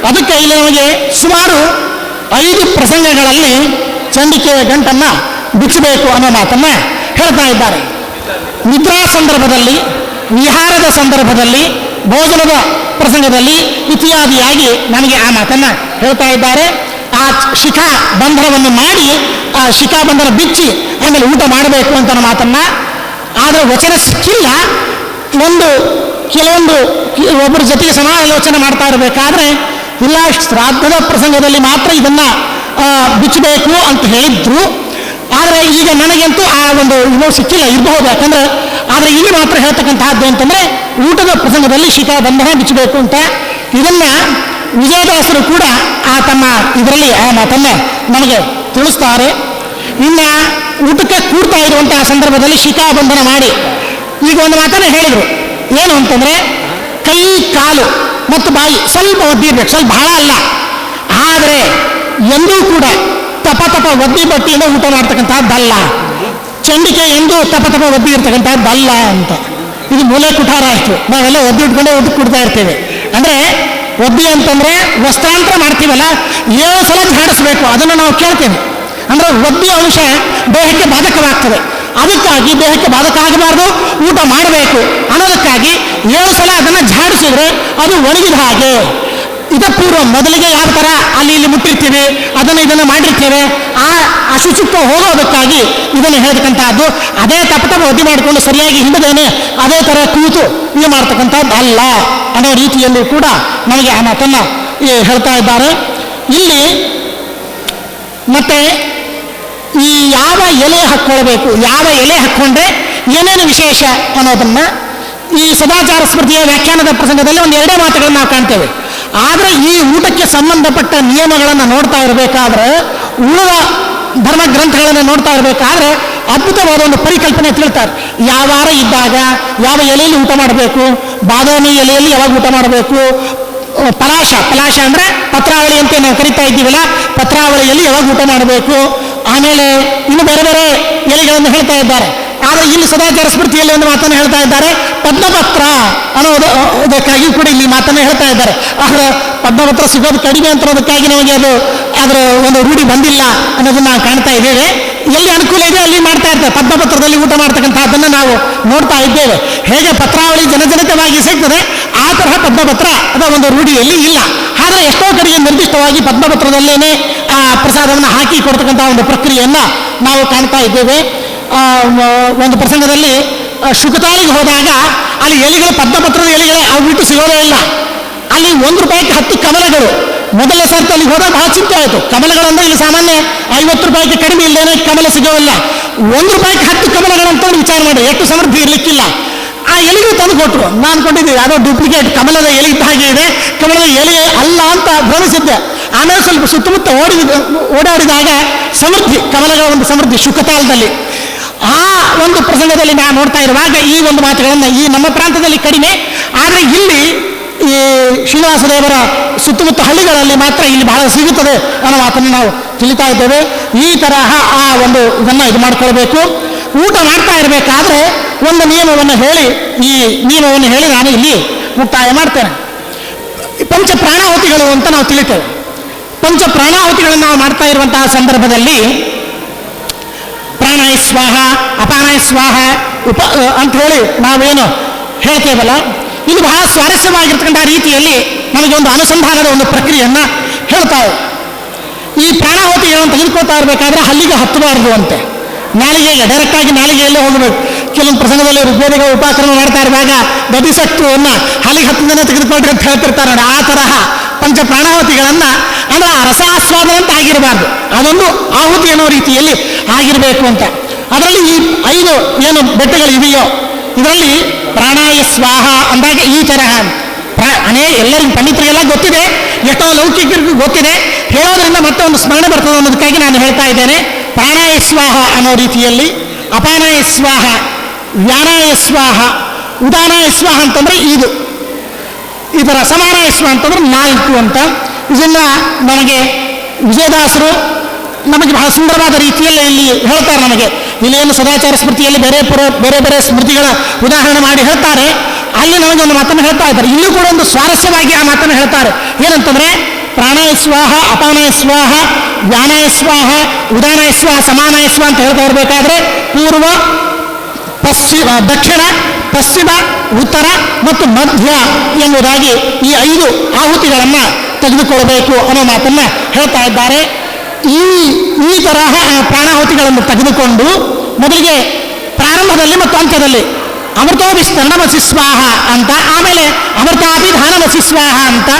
S1: ಅದಕ್ಕೆ ಇಲ್ಲಿ ನಮಗೆ ಸುಮಾರು 5 ಪ್ರಸಂಗಗಳಲ್ಲಿ ಚಂಡಿಕೆಯ ಗಂಟನ್ನು ಬಿಚ್ಚಬೇಕು ಅನ್ನೋ ಮಾತನ್ನು ಹೇಳ್ತಾ ಇದ್ದಾರೆ. ನಿದ್ರಾ ಸಂದರ್ಭದಲ್ಲಿ, ವಿಹಾರದ ಸಂದರ್ಭದಲ್ಲಿ, ಭೋಜನದ ಪ್ರಸಂಗದಲ್ಲಿ ಇತ್ಯಾದಿಯಾಗಿ ನನಗೆ ಆ ಮಾತನ್ನು ಹೇಳ್ತಾ ಇದ್ದಾರೆ. ಆ ಶಿಖಾ ಬಂಧನವನ್ನು ಮಾಡಿ ಆ ಶಿಖಾ ಬಂಧನ ಬಿಚ್ಚಿ ಆಮೇಲೆ ಊಟ ಮಾಡಬೇಕು ಅಂತ ಮಾತನ್ನ. ಆದರೆ ವಚನ ಸಿಕ್ಕಿಲ್ಲ. ಕೆಲವೊಂದು ಒಬ್ಬರ ಜೊತೆಗೆ ಸಮಾಲೋಚನೆ ಮಾಡ್ತಾ ಇರಬೇಕಾದ್ರೆ ಇಲ್ಲ ಶ್ರಾದ್ದದ ಪ್ರಸಂಗದಲ್ಲಿ ಮಾತ್ರ ಇದನ್ನ ಬಿಚ್ಚಬೇಕು ಅಂತ ಹೇಳಿದ್ರು. ಆದರೆ ಈಗ ನನಗಂತೂ ಆ ಇನ್ನೂ ಸಿಕ್ಕಿಲ್ಲ, ಇರಬಹುದು. ಯಾಕಂದ್ರೆ ಆದರೆ ಇಲ್ಲಿ ಮಾತ್ರ ಹೇಳ್ತಕ್ಕಂತಹದ್ದು ಅಂತಂದ್ರೆ ಊಟದ ಪ್ರಸಂಗದಲ್ಲಿ ಶಿಖಾ ಬಂಧನ ಬಿಚ್ಚಬೇಕು ಅಂತ. ಇದನ್ನ ವಿಜಯದಾಸರು ಕೂಡ ತಮ್ಮ ಇದರಲ್ಲಿ ಆ ಮಾತನ್ನ ನಮಗೆ ತಿಳಿಸ್ತಾರೆ. ಇನ್ನ ಊಟಕ್ಕೆ ಕೂಡ್ತಾ ಇರುವಂತಹ ಸಂದರ್ಭದಲ್ಲಿ ಶಿಖಾ ಬಂಧನ ಮಾಡಿ ಈಗ ಒಂದು ಮಾತನ್ನ ಹೇಳಿದ್ರು. ಏನು ಅಂತಂದ್ರೆ ಕೈ ಕಾಲು ಮತ್ತು ಬಾಯಿ ಸ್ವಲ್ಪ ಒದ್ದಿರ್ಬೇಕು, ಸ್ವಲ್ಪ ಬಹಳ ಅಲ್ಲ. ಆದರೆ ಎಂದೂ ಕೂಡ ತಪ ಒದ್ದಿ ಬಟ್ಟಿಯಿಂದ ಊಟ ಮಾಡ್ತಕ್ಕಂಥದ್ದಲ್ಲ. ಚಂಡಿಕೆ ಎಂದು ತಪ ಒದ್ದಿ ಇರ್ತಕ್ಕಂಥದ್ದಲ್ಲ ಅಂತ. ಇದು ಮೂಲೆ ಕುಠಾರ ಆಯ್ತು. ನಾವೆಲ್ಲ ಒದ್ದಿ ಇಟ್ಕೊಂಡೆ ಊಟ ಕೊಡ್ತಾ ಇರ್ತೇವೆ. ಅಂದ್ರೆ ಒದ್ದಿ ಅಂತಂದ್ರೆ ವಸ್ತ್ರಾಂತರ ಮಾಡ್ತೀವಲ್ಲ, 7 ಸಲ ಝಾಡಿಸ್ಬೇಕು, ಅದನ್ನು ನಾವು ಕೇಳ್ತೇವೆ. ಅಂದ್ರೆ ಒದ್ದಿ ಅಂಶ ದೇಹಕ್ಕೆ ಬಾಧಕವಾಗ್ತದೆ. ಅದಕ್ಕಾಗಿ ದೇಹಕ್ಕೆ ಬಾಧಕ ಆಗಬಾರ್ದು, ಊಟ ಮಾಡಬೇಕು ಅನ್ನೋದಕ್ಕಾಗಿ 7 ಸಲ ಅದನ್ನು ಝಾಡಿಸಿದ್ರೆ ಅದು ಒಣಗಿದ ಹಾಗೆ. ಇದಪೂರ್ವ ಮೊದಲಿಗೆ ಯಾವ ಥರ ಅಲ್ಲಿ ಇಲ್ಲಿ ಮುಟ್ಟಿರ್ತೀವಿ, ಇದನ್ನು ಮಾಡಿರ್ತೇವೆ, ಆ ಅಶುಚಿತ್ವ ಹೋಗೋದಕ್ಕಾಗಿ ಇದನ್ನು ಹೇಳ್ತಕ್ಕಂಥದ್ದು. ಅದೇ ತಪ್ಪ ಒದ್ದಿ ಮಾಡಿಕೊಂಡು ಸರಿಯಾಗಿ ಹಿಂದದೇನೆ ಅದೇ ಥರ ಕೂತು ಇದು ಮಾಡ್ತಕ್ಕಂಥದ್ದು ಅಲ್ಲ ಅನ್ನೋ ರೀತಿಯಲ್ಲಿ ಕೂಡ ನಮಗೆ ಆ ಮಾತನ್ನು ಹೇಳ್ತಾ ಇದ್ದಾರೆ ಇಲ್ಲಿ. ಮತ್ತೆ ಈ ಯಾವ ಎಲೆ ಹಾಕ್ಕೊಳ್ಬೇಕು, ಯಾವ ಎಲೆ ಹಾಕ್ಕೊಂಡ್ರೆ ಏನೇನು ವಿಶೇಷ ಅನ್ನೋದನ್ನು ಈ ಸದಾಚಾರ ಸ್ಮೃತಿಯ ವ್ಯಾಖ್ಯಾನದ ಪ್ರಸಂಗದಲ್ಲಿ ಒಂದು 2 ಮಾತುಗಳನ್ನು ನಾವು ಕಾಣ್ತೇವೆ. ಆದರೆ ಈ ಊಟಕ್ಕೆ ಸಂಬಂಧಪಟ್ಟ ನಿಯಮಗಳನ್ನು ನೋಡ್ತಾ ಇರಬೇಕಾದ್ರೆ, ಉಳಿದ ಧರ್ಮ ಗ್ರಂಥಗಳನ್ನು ನೋಡ್ತಾ ಇರಬೇಕಾದ್ರೆ ಅದ್ಭುತವಾದ ಒಂದು ಪರಿಕಲ್ಪನೆ ತಿಳ್ತಾರೆ. ಯಾವ ವಾರ ಇದ್ದಾಗ ಯಾವ ಎಲೆಯಲ್ಲಿ ಊಟ ಮಾಡಬೇಕು, ಬಾದಾಮಿ ಎಲೆಯಲ್ಲಿ ಯಾವಾಗ ಊಟ ಮಾಡಬೇಕು, ಪಲಾಶ ಅಂದರೆ ಪತ್ರಾವಳಿ ಅಂತ ನಾವು ಕರಿತಾ ಇದ್ದೀವಲ್ಲ, ಪತ್ರಾವಳಿಯಲ್ಲಿ ಯಾವಾಗ ಊಟ ಮಾಡಬೇಕು, ಆಮೇಲೆ ಇನ್ನು ಬೇರೆ ಬೇರೆ ಎಲೆಗಳನ್ನು ಹೇಳ್ತಾ ಇದ್ದಾರೆ. ಆದರೆ ಇಲ್ಲಿ ಸದಾಚಾರ ಸ್ಮೃತಿಯಲ್ಲಿ ಒಂದು ಮಾತನ್ನು ಹೇಳ್ತಾ ಇದ್ದಾರೆ, ಪದ್ಮಪತ್ರ ಅನ್ನೋದಕ್ಕಾಗಿ ಕೂಡ ಇಲ್ಲಿ ಮಾತನ್ನು ಹೇಳ್ತಾ ಇದ್ದಾರೆ. ಆದರೆ ಪದ್ಮಪತ್ರ ಸಿಗೋದು ಕಡಿಮೆ ಅಂತಿರೋದಕ್ಕಾಗಿ ನಮಗೆ ಅದರ ಒಂದು ರೂಢಿ ಬಂದಿಲ್ಲ ಅನ್ನೋದನ್ನು ನಾವು ಕಾಣ್ತಾ ಇದ್ದೇವೆ. ಎಲ್ಲಿ ಅನುಕೂಲ ಇದೆ ಅಲ್ಲಿ ಮಾಡ್ತಾ ಇರ್ತೇವೆ. ಪದ್ಮಪತ್ರದಲ್ಲಿ ಊಟ ಮಾಡ್ತಕ್ಕಂಥದ್ದನ್ನು ನಾವು ನೋಡ್ತಾ ಇದ್ದೇವೆ. ಹೇಗೆ ಪತ್ರಾವಳಿ ಜನಜನಿತವಾಗಿ ಸಿಗ್ತದೆ ಆ ತರಹ ಪದ್ಮಪತ್ರ ಅದರ ಒಂದು ರೂಢಿಯಲ್ಲಿ ಇಲ್ಲ. ಆದರೆ ಎಷ್ಟೋ ಕಡೆಗೆ ನಿರ್ದಿಷ್ಟವಾಗಿ ಪದ್ಮಪತ್ರದಲ್ಲೇನೆ ಆ ಪ್ರಸಾದವನ್ನು ಹಾಕಿ ಕೊಡ್ತಕ್ಕಂಥ ಒಂದು ಪ್ರಕ್ರಿಯೆಯನ್ನು ನಾವು ಕಾಣ್ತಾ ಇದ್ದೇವೆ. ಒಂದು ಪ್ರಸಂಗದಲ್ಲಿ ಶುಕತಾಲಿಗೆ ಹೋದಾಗ ಅಲ್ಲಿ ಎಲೆಗಳು, ಪದ್ಮಪತ್ರದ ಎಲೆಗಳೇ ಅವು ಬಿಟ್ಟು ಸಿಗೋದೇ ಇಲ್ಲ. ಅಲ್ಲಿ 1 ರೂಪಾಯಿಗೆ 10 ಕಮಲಗಳು. ಮೊದಲನೇ ಸರ್ತಿ ಅಲ್ಲಿಗೆ ಹೋದಾಗ ಬಹಳ ಚಿಂತೆ ಆಯಿತು. ಕಮಲಗಳಂದ್ರೆ ಇಲ್ಲಿ ಸಾಮಾನ್ಯ 50 ರೂಪಾಯಿಗೆ ಕಡಿಮೆ ಇಲ್ಲದೇನೆ ಕಮಲ ಸಿಗೋಲ್ಲ. 1 ರೂಪಾಯಿಗೆ 10 ಕಮಲಗಳಂತ ವಿಚಾರ ಮಾಡಿ, ಎಷ್ಟು ಸಮೃದ್ಧಿ ಇರಲಿಕ್ಕಿಲ್ಲ. ಆ ಎಲೆಗಳು ತಂದು ಕೊಟ್ಟರು. ನಾನು ಅನ್ಕೊಂಡಿದ್ದೆ ಯಾವುದೋ ಡೂಪ್ಲಿಕೇಟ್ ಕಮಲದ ಎಲೆ ಇದ್ದ ಹಾಗೆ ಇದೆ, ಕಮಲದ ಎಲೆ ಅಲ್ಲ ಅಂತ ಭ್ರಮಿಸಿದ್ದೆ. ಆಮೇಲೆ ಸ್ವಲ್ಪ ಸುತ್ತಮುತ್ತ ಓಡಾಡಿದಾಗ ಸಮೃದ್ಧಿ, ಕಮಲಗಳ ಒಂದು ಸಮೃದ್ಧಿ ಶುಕತಾಲದಲ್ಲಿ. ಆ ಒಂದು ಪ್ರಸಂಗದಲ್ಲಿ ನಾನು ನೋಡ್ತಾ ಇರುವಾಗ ಈ ಒಂದು ಮಾತುಗಳನ್ನು ಈ ನಮ್ಮ ಪ್ರಾಂತದಲ್ಲಿ ಕಡಿಮೆ, ಆದರೆ ಇಲ್ಲಿ ಈ ಶ್ರೀನಿವಾಸ ದೇವರ ಸುತ್ತಮುತ್ತ ಹಳ್ಳಿಗಳಲ್ಲಿ ಮಾತ್ರ ಇಲ್ಲಿ ಬಹಳ ಸಿಗುತ್ತದೆ ಅನ್ನೋ ಮಾತನ್ನು ನಾವು ತಿಳಿತಾ ಇದ್ದೇವೆ. ಈ ತರಹ ಆ ಒಂದು ಇದನ್ನು ಇದು ಮಾಡ್ಕೊಳ್ಬೇಕು. ಊಟ ಮಾಡ್ತಾ ಇರಬೇಕಾದ್ರೆ ಒಂದು ನಿಯಮವನ್ನು ಹೇಳಿ ನಾನು ಇಲ್ಲಿ ಮುಕ್ತಾಯ ಮಾಡ್ತೇನೆ. ಪಂಚ ಪ್ರಾಣಾಹುತಿಗಳು ಅಂತ ನಾವು ತಿಳಿತೇವೆ. ಪಂಚ ಪ್ರಾಣಾಹುತಿಗಳನ್ನು ನಾವು ಮಾಡ್ತಾ ಇರುವಂತಹ ಸಂದರ್ಭದಲ್ಲಿ ಪ್ರಾಣಾಯ ಸ್ವಾಹ, ಅಪಾನಾಯ ಸ್ವಾಹ ಅಂತ ಹೇಳಿ ನಾವೇನು ಹೇಳ್ತೇವಲ್ಲ, ಇದು ಬಹಳ ಸ್ವಾರಸ್ಯವಾಗಿರ್ತಕ್ಕಂಥ ರೀತಿಯಲ್ಲಿ ನಮಗೆ ಒಂದು ಅನುಸಂಧಾನದ ಒಂದು ಪ್ರಕ್ರಿಯೆಯನ್ನು ಹೇಳ್ತಾವೆ. ಈ ಪ್ರಾಣಾಹುತಿಗಳನ್ನು ತೆಗೆದುಕೊಳ್ತಾ ಇರಬೇಕಾದ್ರೆ ಹಲ್ಲಿಗೆ ಹತ್ತಬಾರದು ಅಂತೆ. ನಾಲಿಗೆಗೆ ಡೈರೆಕ್ಟಾಗಿ ನಾಲಿಗೆಯಲ್ಲೇ ಹೋಗಬೇಕು. ಕೆಲವೊಂದು ಪ್ರಸಂಗದಲ್ಲಿ ಋಗ್ವೇದಿಗಳು ಉಪಾಕರಣ ಮಾಡ್ತಾ ಇರುವಾಗ ದಧಿಸತ್ವವನ್ನು ಹಲ್ಲಿಗೆ ಹತ್ತದನ್ನೇ ತೆಗೆದುಕೊಂಡ್ರೆ ಅಂತ ಹೇಳ್ತಿರ್ತಾರೆ ನೋಡಿ. ಆ ತರಹ ಪಂಚ ಪ್ರಾಣಾಹುತಿಗಳನ್ನು ಅಂದರೆ ಆ ರಸ ಆಸ್ವಾದನ ಅಂತ ಆಗಿರಬಾರ್ದು, ಅದೊಂದು ಆಹುತಿ ಅನ್ನೋ ರೀತಿಯಲ್ಲಿ ಆಗಿರಬೇಕು ಅಂತ. ಅದರಲ್ಲಿ ಈ 5 ಏನು ಬೆಟ್ಟಗಳಿವೆಯೋ ಇದರಲ್ಲಿ ಪ್ರಾಣಾಯ ಸ್ವಾಹ ಅಂದಾಗ ಈ ತರಹ ಎಲ್ಲರಿಗೂ ಪಂಡಿತರಿಗೆಲ್ಲ ಗೊತ್ತಿದೆ, ಎಷ್ಟೋ ಲೌಕಿಕರಿಗೂ ಗೊತ್ತಿದೆ. ಹೇಳೋದ್ರಿಂದ ಮತ್ತೆ ಒಂದು ಸ್ಮರಣೆ ಬರ್ತದೆ ಅನ್ನೋದಕ್ಕಾಗಿ ನಾನು ಹೇಳ್ತಾ ಇದ್ದೇನೆ. ಪ್ರಾಣಾಯ ಸ್ವಾಹ ಅನ್ನೋ ರೀತಿಯಲ್ಲಿ, ಅಪಾನಾಯ ಸ್ವಾಹ, ವ್ಯಾನಾಯ ಸ್ವಾಹ, ಉದಾನಾಯ ಸ್ವಾಹ ಅಂತಂದ್ರೆ ಇದರ ಸಮಾನಾಯ ಸ್ವಾಹ ಅಂತಂದ್ರೆ 4 ಅಂತ. ಇದನ್ನು ನಮಗೆ ವಿಜಯದಾಸರು ನಮಗೆ ಬಹಳ ಸುಂದರವಾದ ರೀತಿಯಲ್ಲಿ ಇಲ್ಲಿ ಹೇಳ್ತಾರೆ. ನಮಗೆ ಇಲ್ಲೇನು ಸದಾಚಾರ ಸ್ಮೃತಿಯಲ್ಲಿ ಬೇರೆ ಬೇರೆ ಸ್ಮೃತಿಗಳ ಉದಾಹರಣೆ ಮಾಡಿ ಹೇಳ್ತಾರೆ. ಅಲ್ಲಿ ನಮಗೆ ಒಂದು ಮಾತನ್ನು ಹೇಳ್ತಾ ಇದ್ದಾರೆ. ಇಲ್ಲೂ ಕೂಡ ಒಂದು ಸ್ವಾರಸ್ಯವಾಗಿ ಆ ಮಾತನ್ನು ಹೇಳ್ತಾರೆ. ಏನಂತಂದ್ರೆ ಪ್ರಾಣಾಯ ಸ್ವಾಹ, ಅಪಾನಾಯ ಸ್ವಾಹ, ವ್ಯಾನಾಯ ಸ್ವಾಹ, ಉದಾನಾಯ ಸ್ವಾಹ, ಸಮಾನಾಯ ಸ್ವಾಹ ಅಂತ ಹೇಳ್ತಾ ಇರಬೇಕಾದ್ರೆ ಪೂರ್ವ, ದಕ್ಷಿಣ, ಪಶ್ಚಿಮ, ಉತ್ತರ ಮತ್ತು ಮಧ್ಯ ಎಂಬುದಾಗಿ ಈ 5 ಆಹುತಿಗಳನ್ನು ತೆಗೆದುಕೊಳ್ಳಬೇಕು ಅನ್ನೋ ಮಾತನ್ನು ಹೇಳ್ತಾ ಇದ್ದಾರೆ. ಈ ತರಹ ಪ್ರಾಣಾಹುತಿಗಳನ್ನು ತೆಗೆದುಕೊಂಡು ಮೊದಲಿಗೆ ಪ್ರಾರಂಭದಲ್ಲಿ ಮತ್ತು ಅಂತ್ಯದಲ್ಲಿ ಅಮೃತೋಭಿಸ್ತರಣಮಸಿ ಸ್ವಾಹ ಅಂತ, ಆಮೇಲೆ ಅಮೃತಾಭಿಧಾನಮಸಿ ಸ್ವಾಹ ಅಂತ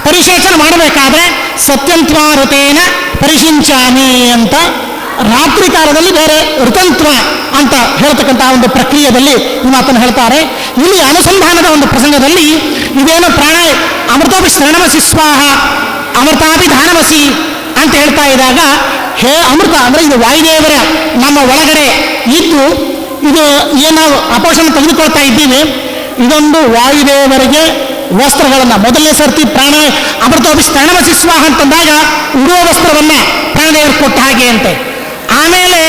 S1: ಪರಿಶೇಚನ ಮಾಡಬೇಕಾದ್ರೆ ಸತ್ಯಂತ್ವಾಋತೇನ ಪರಿಶಿಂಚಾಮಿ ಅಂತ, ರಾತ್ರಿ ಕಾಲದಲ್ಲಿ ಬೇರೆ ಋತಂತ್ವ ಅಂತ ಹೇಳ್ತಕ್ಕಂಥ ಒಂದು ಪ್ರಕ್ರಿಯೆಯಲ್ಲಿ ಈ ಮಾತನ್ನು ಹೇಳ್ತಾರೆ. ಇಲ್ಲಿ ಅನುಸಂಧಾನದ ಒಂದು ಪ್ರಸಂಗದಲ್ಲಿ ಇದೇನು ಅಮೃತೋಭಿಸ್ತರಣಮಸಿ ಸ್ವಾಹ, ಅಮೃತಾಭಿಧಾನಮಸಿ ಅಂತ ಹೇಳ್ತಾ ಇದ್ದಾಗ ಅಮೃತ ಅಂದರೆ ಇದು ವಾಯುದೇವರ ನಮ್ಮ ಒಳಗಡೆ ಇದ್ದು ಇದು ಏನು ನಾವು ಅಪೋಷಣ ತೆಗೆದುಕೊಳ್ತಾ ಇದ್ದೀವಿ, ಇದೊಂದು ವಾಯುದೇವರಿಗೆ ವಸ್ತ್ರಗಳನ್ನು ಮೊದಲನೇ ಸರ್ತಿ ಅಮೃತೋಭಿಸ್ತರಣಮಸಿ ಸ್ವಾಹ ಅಂತಂದಾಗ ಉಡುವ ವಸ್ತ್ರವನ್ನು ಪ್ರಾಣದೇವರು ಕೊಟ್ಟ ಹಾಗೆ ಅಂತೆ. ಆಮೇಲೆ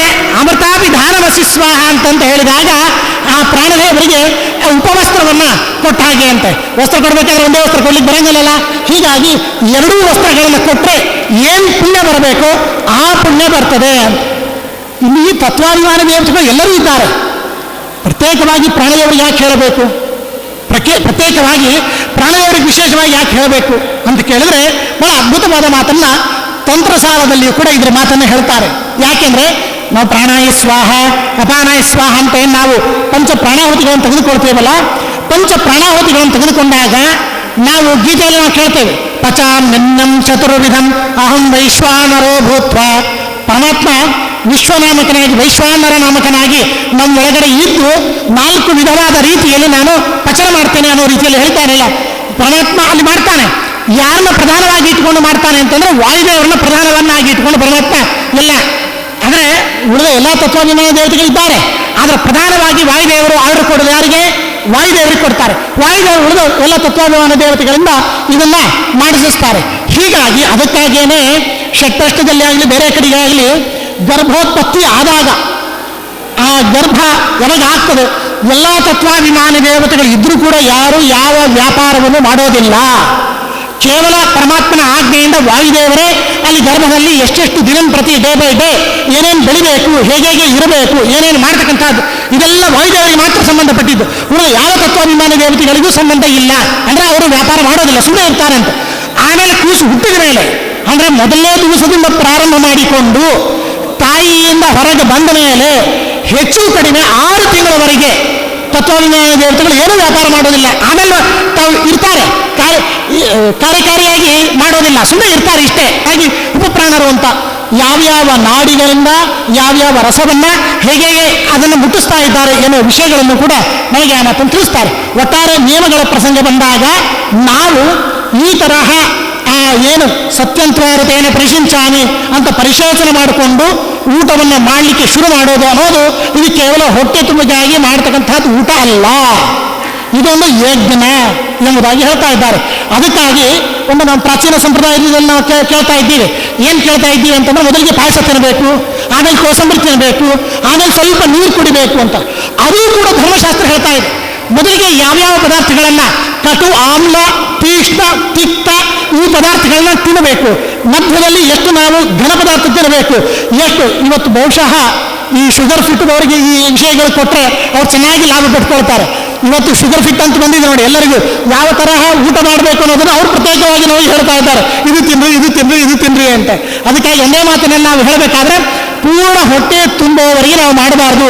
S1: ಅಮೃತಾಭಿಧಾನಮಸಿ ಸ್ವಾಹ ಅಂತಂತ ಹೇಳಿದಾಗ ಆ ಪ್ರಾಣದೇವರಿಗೆ ಉಪವಸ್ತ್ರವನ್ನು ಕೊಟ್ಟ ಹಾಗೆ ಅಂತೆ. ವಸ್ತ್ರ ಕೊಡಬೇಕಾದ್ರೆ ಒಂದೇ ವಸ್ತ್ರ ಕೊಡ್ಲಿಕ್ಕೆ ಬರಂಗಿಲ್ಲಲ್ಲ. ಹೀಗಾಗಿ 2 ವಸ್ತ್ರಗಳನ್ನು ಕೊಟ್ಟರೆ ಏನು ಪುಣ್ಯ ಬರಬೇಕು ಆ ಪುಣ್ಯ ಬರ್ತದೆ ಅಂತ. ಇಲ್ಲಿ ತತ್ವಾಭಿಮಾನ ದೇವತೆಗಳು ಎಲ್ಲರೂ ಇದ್ದಾರೆ. ಪ್ರತ್ಯೇಕವಾಗಿ ಪ್ರಾಣದೇವರಿಗೆ ಯಾಕೆ ಹೇಳಬೇಕು? ಪ್ರತ್ಯೇಕವಾಗಿ ಪ್ರಾಣದೇವರಿಗೆ ವಿಶೇಷವಾಗಿ ಯಾಕೆ ಹೇಳಬೇಕು ಅಂತ ಕೇಳಿದ್ರೆ ಬಹಳ ಅದ್ಭುತವಾದ ಮಾತನ್ನ ತಂತ್ರಸಾರದಲ್ಲಿಯೂ ಕೂಡ ಇದ್ರ ಮಾತನ್ನು ಹೇಳ್ತಾರೆ. ಯಾಕೆಂದ್ರೆ ನಾವು ಪ್ರಾಣಾಯ ಸ್ವಾಹ ಅಪಾನಾಯ ಸ್ವಾಹ ಅಂತ ಏನು ನಾವು ಪಂಚ ಪ್ರಾಣಾಹುತಿಗಳನ್ನು ತೆಗೆದುಕೊಳ್ತೇವಲ್ಲ, ಪಂಚ ಪ್ರಾಣಾಹುತಿಗಳನ್ನು ತೆಗೆದುಕೊಂಡಾಗ ನಾವು ಗೀತೆಯಲ್ಲಿ ನಾವು ಕೇಳ್ತೇವೆ, ಪಚಾನ್ಯನ್ನಂ ಚತುರ್ವಿಧಂ ಅಹಂ ವೈಶ್ವಾನರೋ ಭೂತ್ವ. ಪರಮಾತ್ಮ ವಿಶ್ವನಾಮಕನಾಗಿ ವೈಶ್ವಾನರ ನಾಮಕನಾಗಿ ನಮ್ಮ ಒಳಗಡೆ ಇದ್ದು 4 ವಿಧವಾದ ರೀತಿಯಲ್ಲಿ ನಾನು ಪಚನ ಮಾಡ್ತೇನೆ ಅನ್ನೋ ರೀತಿಯಲ್ಲಿ ಹೇಳ್ತಾನಲ್ಲ ಪರಮಾತ್ಮ ಅಲ್ಲಿ ಮಾಡ್ತಾನೆ. ಯಾರನ್ನ ಪ್ರಧಾನವಾಗಿ ಇಟ್ಕೊಂಡು ಮಾಡ್ತಾನೆ ಅಂತಂದ್ರೆ ವಾಯುದೇವರನ್ನ ಪ್ರಧಾನವನ್ನಾಗಿ ಇಟ್ಕೊಂಡು ಪರಮಾತ್ಮ ಎಲ್ಲ, ಅಂದ್ರೆ ಉಳಿದ ಎಲ್ಲ ತತ್ವಾಭಿಮಾನ ದೇವತೆಗಳಿದ್ದಾರೆ, ಆದರೆ ಪ್ರಧಾನವಾಗಿ ವಾಯುದೇವರು ಆರ್ಡರ್ ಕೊಡೋದು ಯಾರಿಗೆ? ವಾಯುದೇವರಿಗೆ ಕೊಡ್ತಾರೆ. ವಾಯುದೇವರು ಉಳಿದ ಎಲ್ಲ ತತ್ವಾಭಿಮಾನ ದೇವತೆಗಳಿಂದ ಇದನ್ನ ಮಾಡಿಸಿಸ್ತಾರೆ. ಹೀಗಾಗಿ ಅದಕ್ಕಾಗಿಯೇ ಷಟ್ಪಷ್ಟದಲ್ಲಿ ಆಗಲಿ ಬೇರೆ ಕಡೆಗೆ ಆಗಲಿ ಗರ್ಭೋತ್ಪತ್ತಿ ಆದಾಗ ಆ ಗರ್ಭ ಯಾವಾಗಾಗ್ತದೆ, ಎಲ್ಲ ತತ್ವಾಭಿಮಾನ ದೇವತೆಗಳು ಇದ್ರೂ ಕೂಡ ಯಾರು ಯಾವ ವ್ಯಾಪಾರವನ್ನು ಮಾಡೋದಿಲ್ಲ. ಕೇವಲ ಪರಮಾತ್ಮನ ಆಜ್ಞೆಯಿಂದ ವಾಯುದೇವರೇ ಅಲ್ಲಿ ಗರ್ಭದಲ್ಲಿ ಎಷ್ಟೆಷ್ಟು ದಿನಂಪ್ರತಿ ಡೇ ಬೈ ಡೇ ಏನೇನು ಬೆಳಿಬೇಕು, ಹೇಗೆ ಇರಬೇಕು, ಏನೇನು ಮಾಡ್ತಕ್ಕಂಥದ್ದು ಇದೆಲ್ಲ ವಾಯುದೇವರಿಗೆ ಮಾತ್ರ ಸಂಬಂಧಪಟ್ಟಿದ್ದು. ಇವರು ಯಾವ ತತ್ವಾಭಿಮಾನ ದೇವತೆಗಳಿಗೂ ಸಂಬಂಧ ಇಲ್ಲ. ಅಂದರೆ ಅವರು ವ್ಯಾಪಾರ ಮಾಡೋದಿಲ್ಲ, ಸುಮ್ಮನೆ ಇರ್ತಾರೆ ಅಂತ. ಆಮೇಲೆ ಕೂಸು ಹುಟ್ಟಿದ ಮೇಲೆ ಅಂದರೆ ಮೊದಲನೇ ದಿವಸದಿಂದ ಪ್ರಾರಂಭ ಮಾಡಿಕೊಂಡು ತಾಯಿಯಿಂದ ಹೊರಗೆ ಬಂದ ಮೇಲೆ ಹೆಚ್ಚು ಕಡಿಮೆ 6 ತಿಂಗಳವರೆಗೆ ತತ್ವಾಭಿಮಾನ ದೇವತೆಗಳು ಏನೂ ವ್ಯಾಪಾರ ಮಾಡೋದಿಲ್ಲ. ಆಮೇಲೆ ತಾವು ಇರ್ತಾರೆ, ಕಾರ್ಯಕಾರಿಯಾಗಿ ಮಾಡೋದಿಲ್ಲ, ಸುಮ್ಮನೆ ಇರ್ತಾರೆ ಇಷ್ಟೇ. ಹಾಗೆ ಉಪಪ್ರಾಣರು ಅಂತ ಯಾವ್ಯಾವ ನಾಡಿಗಳಿಂದ ಯಾವ್ಯಾವ ರಸವನ್ನ ಹೇಗೆ ಅದನ್ನು ಮುಟ್ಟಿಸ್ತಾ ಇದ್ದಾರೆ ಎನ್ನುವ ವಿಷಯಗಳನ್ನು ಕೂಡ ನಮಗೆ ಆ ಮಾತನ್ನು ತಿಳಿಸ್ತಾರೆ. ಒಟ್ಟಾರೆ ನಿಯಮಗಳ ಪ್ರಸಂಗ ಬಂದಾಗ ನಾವು ಈ ತರಹ ಏನು ಸತ್ಯಂತ್ವಾರತೆಯನ್ನು ಪರಿಶಿಂಚಾನೆ ಅಂತ ಪರಿಶೋಧನೆ ಮಾಡಿಕೊಂಡು ಊಟವನ್ನು ಮಾಡಲಿಕ್ಕೆ ಶುರು ಮಾಡೋದು ಅನ್ನೋದು ಇದು ಕೇವಲ ಹೊಟ್ಟೆ ತುಂಬಿಗಾಗಿ ಮಾಡ್ತಕ್ಕಂಥದ್ದು ಊಟ ಅಲ್ಲ, ಇದೊಂದು ಯಜ್ಞ ಎಂಬುದಾಗಿ ಹೇಳ್ತಾ ಇದ್ದಾರೆ. ಅದಕ್ಕಾಗಿ ಒಂದು ನಾವು ಪ್ರಾಚೀನ ಸಂಪ್ರದಾಯದಲ್ಲಿ ನಾವು ಕೇಳ್ತಾ ಇದ್ದೀವಿ. ಏನು ಕೇಳ್ತಾ ಇದ್ದೀವಿ ಅಂತಂದ್ರೆ ಮೊದಲಿಗೆ ಪಾಯಸ ತಿನ್ನಬೇಕು, ಆಮೇಲೆ ಕೋಸಂಬರಿ ತಿನ್ನಬೇಕು, ಆಮೇಲೆ ಸ್ವಲ್ಪ ನೀರು ಕುಡಿಬೇಕು ಅಂತ. ಅದು ಕೂಡ ಧರ್ಮಶಾಸ್ತ್ರ ಹೇಳ್ತಾ ಇದೆ. ಮೊದಲಿಗೆ ಯಾವ್ಯಾವ ಪದಾರ್ಥಗಳನ್ನ ಕಟು, ಆಮ್ಲ, ತೀಕ್ಷ್ಣ, ತಿಕ್ತ ಈ ಪದಾರ್ಥಗಳನ್ನ ತಿನ್ನಬೇಕು. ಮಧ್ಯದಲ್ಲಿ ಎಷ್ಟು ನಾವು ಘನ ಪದಾರ್ಥ ತಿನ್ನಬೇಕು, ಎಷ್ಟು. ಇವತ್ತು ಬಹುಶಃ ಈ ಶುಗರ್ ಫಿಟ್ದವರಿಗೆ ಈ ವಿಷಯಗಳು ಕೊಟ್ಟರೆ ಅವ್ರು ಚೆನ್ನಾಗಿ ಲಾಭ ಪಡ್ಕೊಳ್ತಾರೆ. ಇವತ್ತು ಶುಗರ್ ಫಿಟ್ ಅಂತ ಬಂದಿದೆ ನೋಡಿ, ಎಲ್ಲರಿಗೂ ಯಾವ ತರಹ ಊಟ ಮಾಡಬೇಕು ಅನ್ನೋದನ್ನು ಅವ್ರು ಪ್ರತ್ಯೇಕವಾಗಿ ನಾವು ಹೇಳ್ತಾ ಇದ್ದಾರೆ, ಇದು ತಿನ್ರಿ ಇದು ತಿನ್ರಿ ಇದು ತಿನ್ರಿ ಅಂತ. ಅದಕ್ಕಾಗಿ ಒಂದೇ ಮಾತನ್ನು ನಾವು ಹೇಳಬೇಕಾದ್ರೆ ಪೂರ್ಣ ಹೊಟ್ಟೆ ತುಂಬುವವರೆಗೆ ನಾವು ಮಾಡಬಾರ್ದು.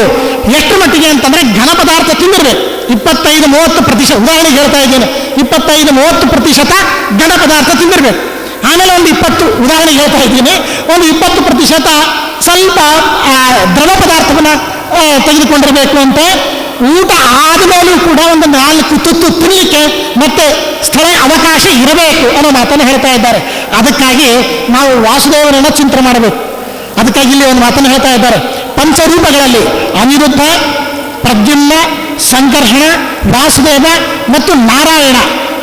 S1: ಎಷ್ಟು ಮಟ್ಟಿಗೆ ಅಂತಂದ್ರೆ ಘನ ಪದಾರ್ಥ ತಿಂದಿರ್ಬೇಕು. 25-30%, ಉದಾಹರಣೆಗೆ ಹೇಳ್ತಾ ಇದ್ದೇನೆ, 25-30% ಘನ ಪದಾರ್ಥ ತಿಂದಿರ್ಬೇಕು. ಆಮೇಲೆ ಒಂದು 20, ಉದಾಹರಣೆಗೆ ಹೇಳ್ತಾ ಇದ್ದೀನಿ, ಒಂದು 20% ಸ್ವಲ್ಪ ದ್ರವ ಪದಾರ್ಥವನ್ನು ತೆಗೆದುಕೊಂಡಿರಬೇಕು ಅಂತ. ಊಟ ಆದಮೇಲೂ ಕೂಡ ಒಂದು 4 ತುತ್ತು ತಿನ್ನಲಿಕ್ಕೆ ಮತ್ತೆ ಸ್ಥಳ ಅವಕಾಶ ಇರಬೇಕು ಅನ್ನೋ ಮಾತನ್ನು ಹೇಳ್ತಾ ಇದ್ದಾರೆ. ಅದಕ್ಕಾಗಿ ನಾವು ವಾಸುದೇವರನ್ನು ಚಿಂತನೆ ಮಾಡಬೇಕು. ಅದಕ್ಕಾಗಿ ಇಲ್ಲಿ ಒಂದು ಮಾತನ್ನು ಹೇಳ್ತಾ ಇದ್ದಾರೆ, ಪಂಚರೂಪಗಳಲ್ಲಿ ಅನಿರುದ್ಧ, ಪ್ರದ್ಯುಮ್ನ, ಸಂಕರ್ಷಣ, ವಾಸುದೇವ ಮತ್ತು ನಾರಾಯಣ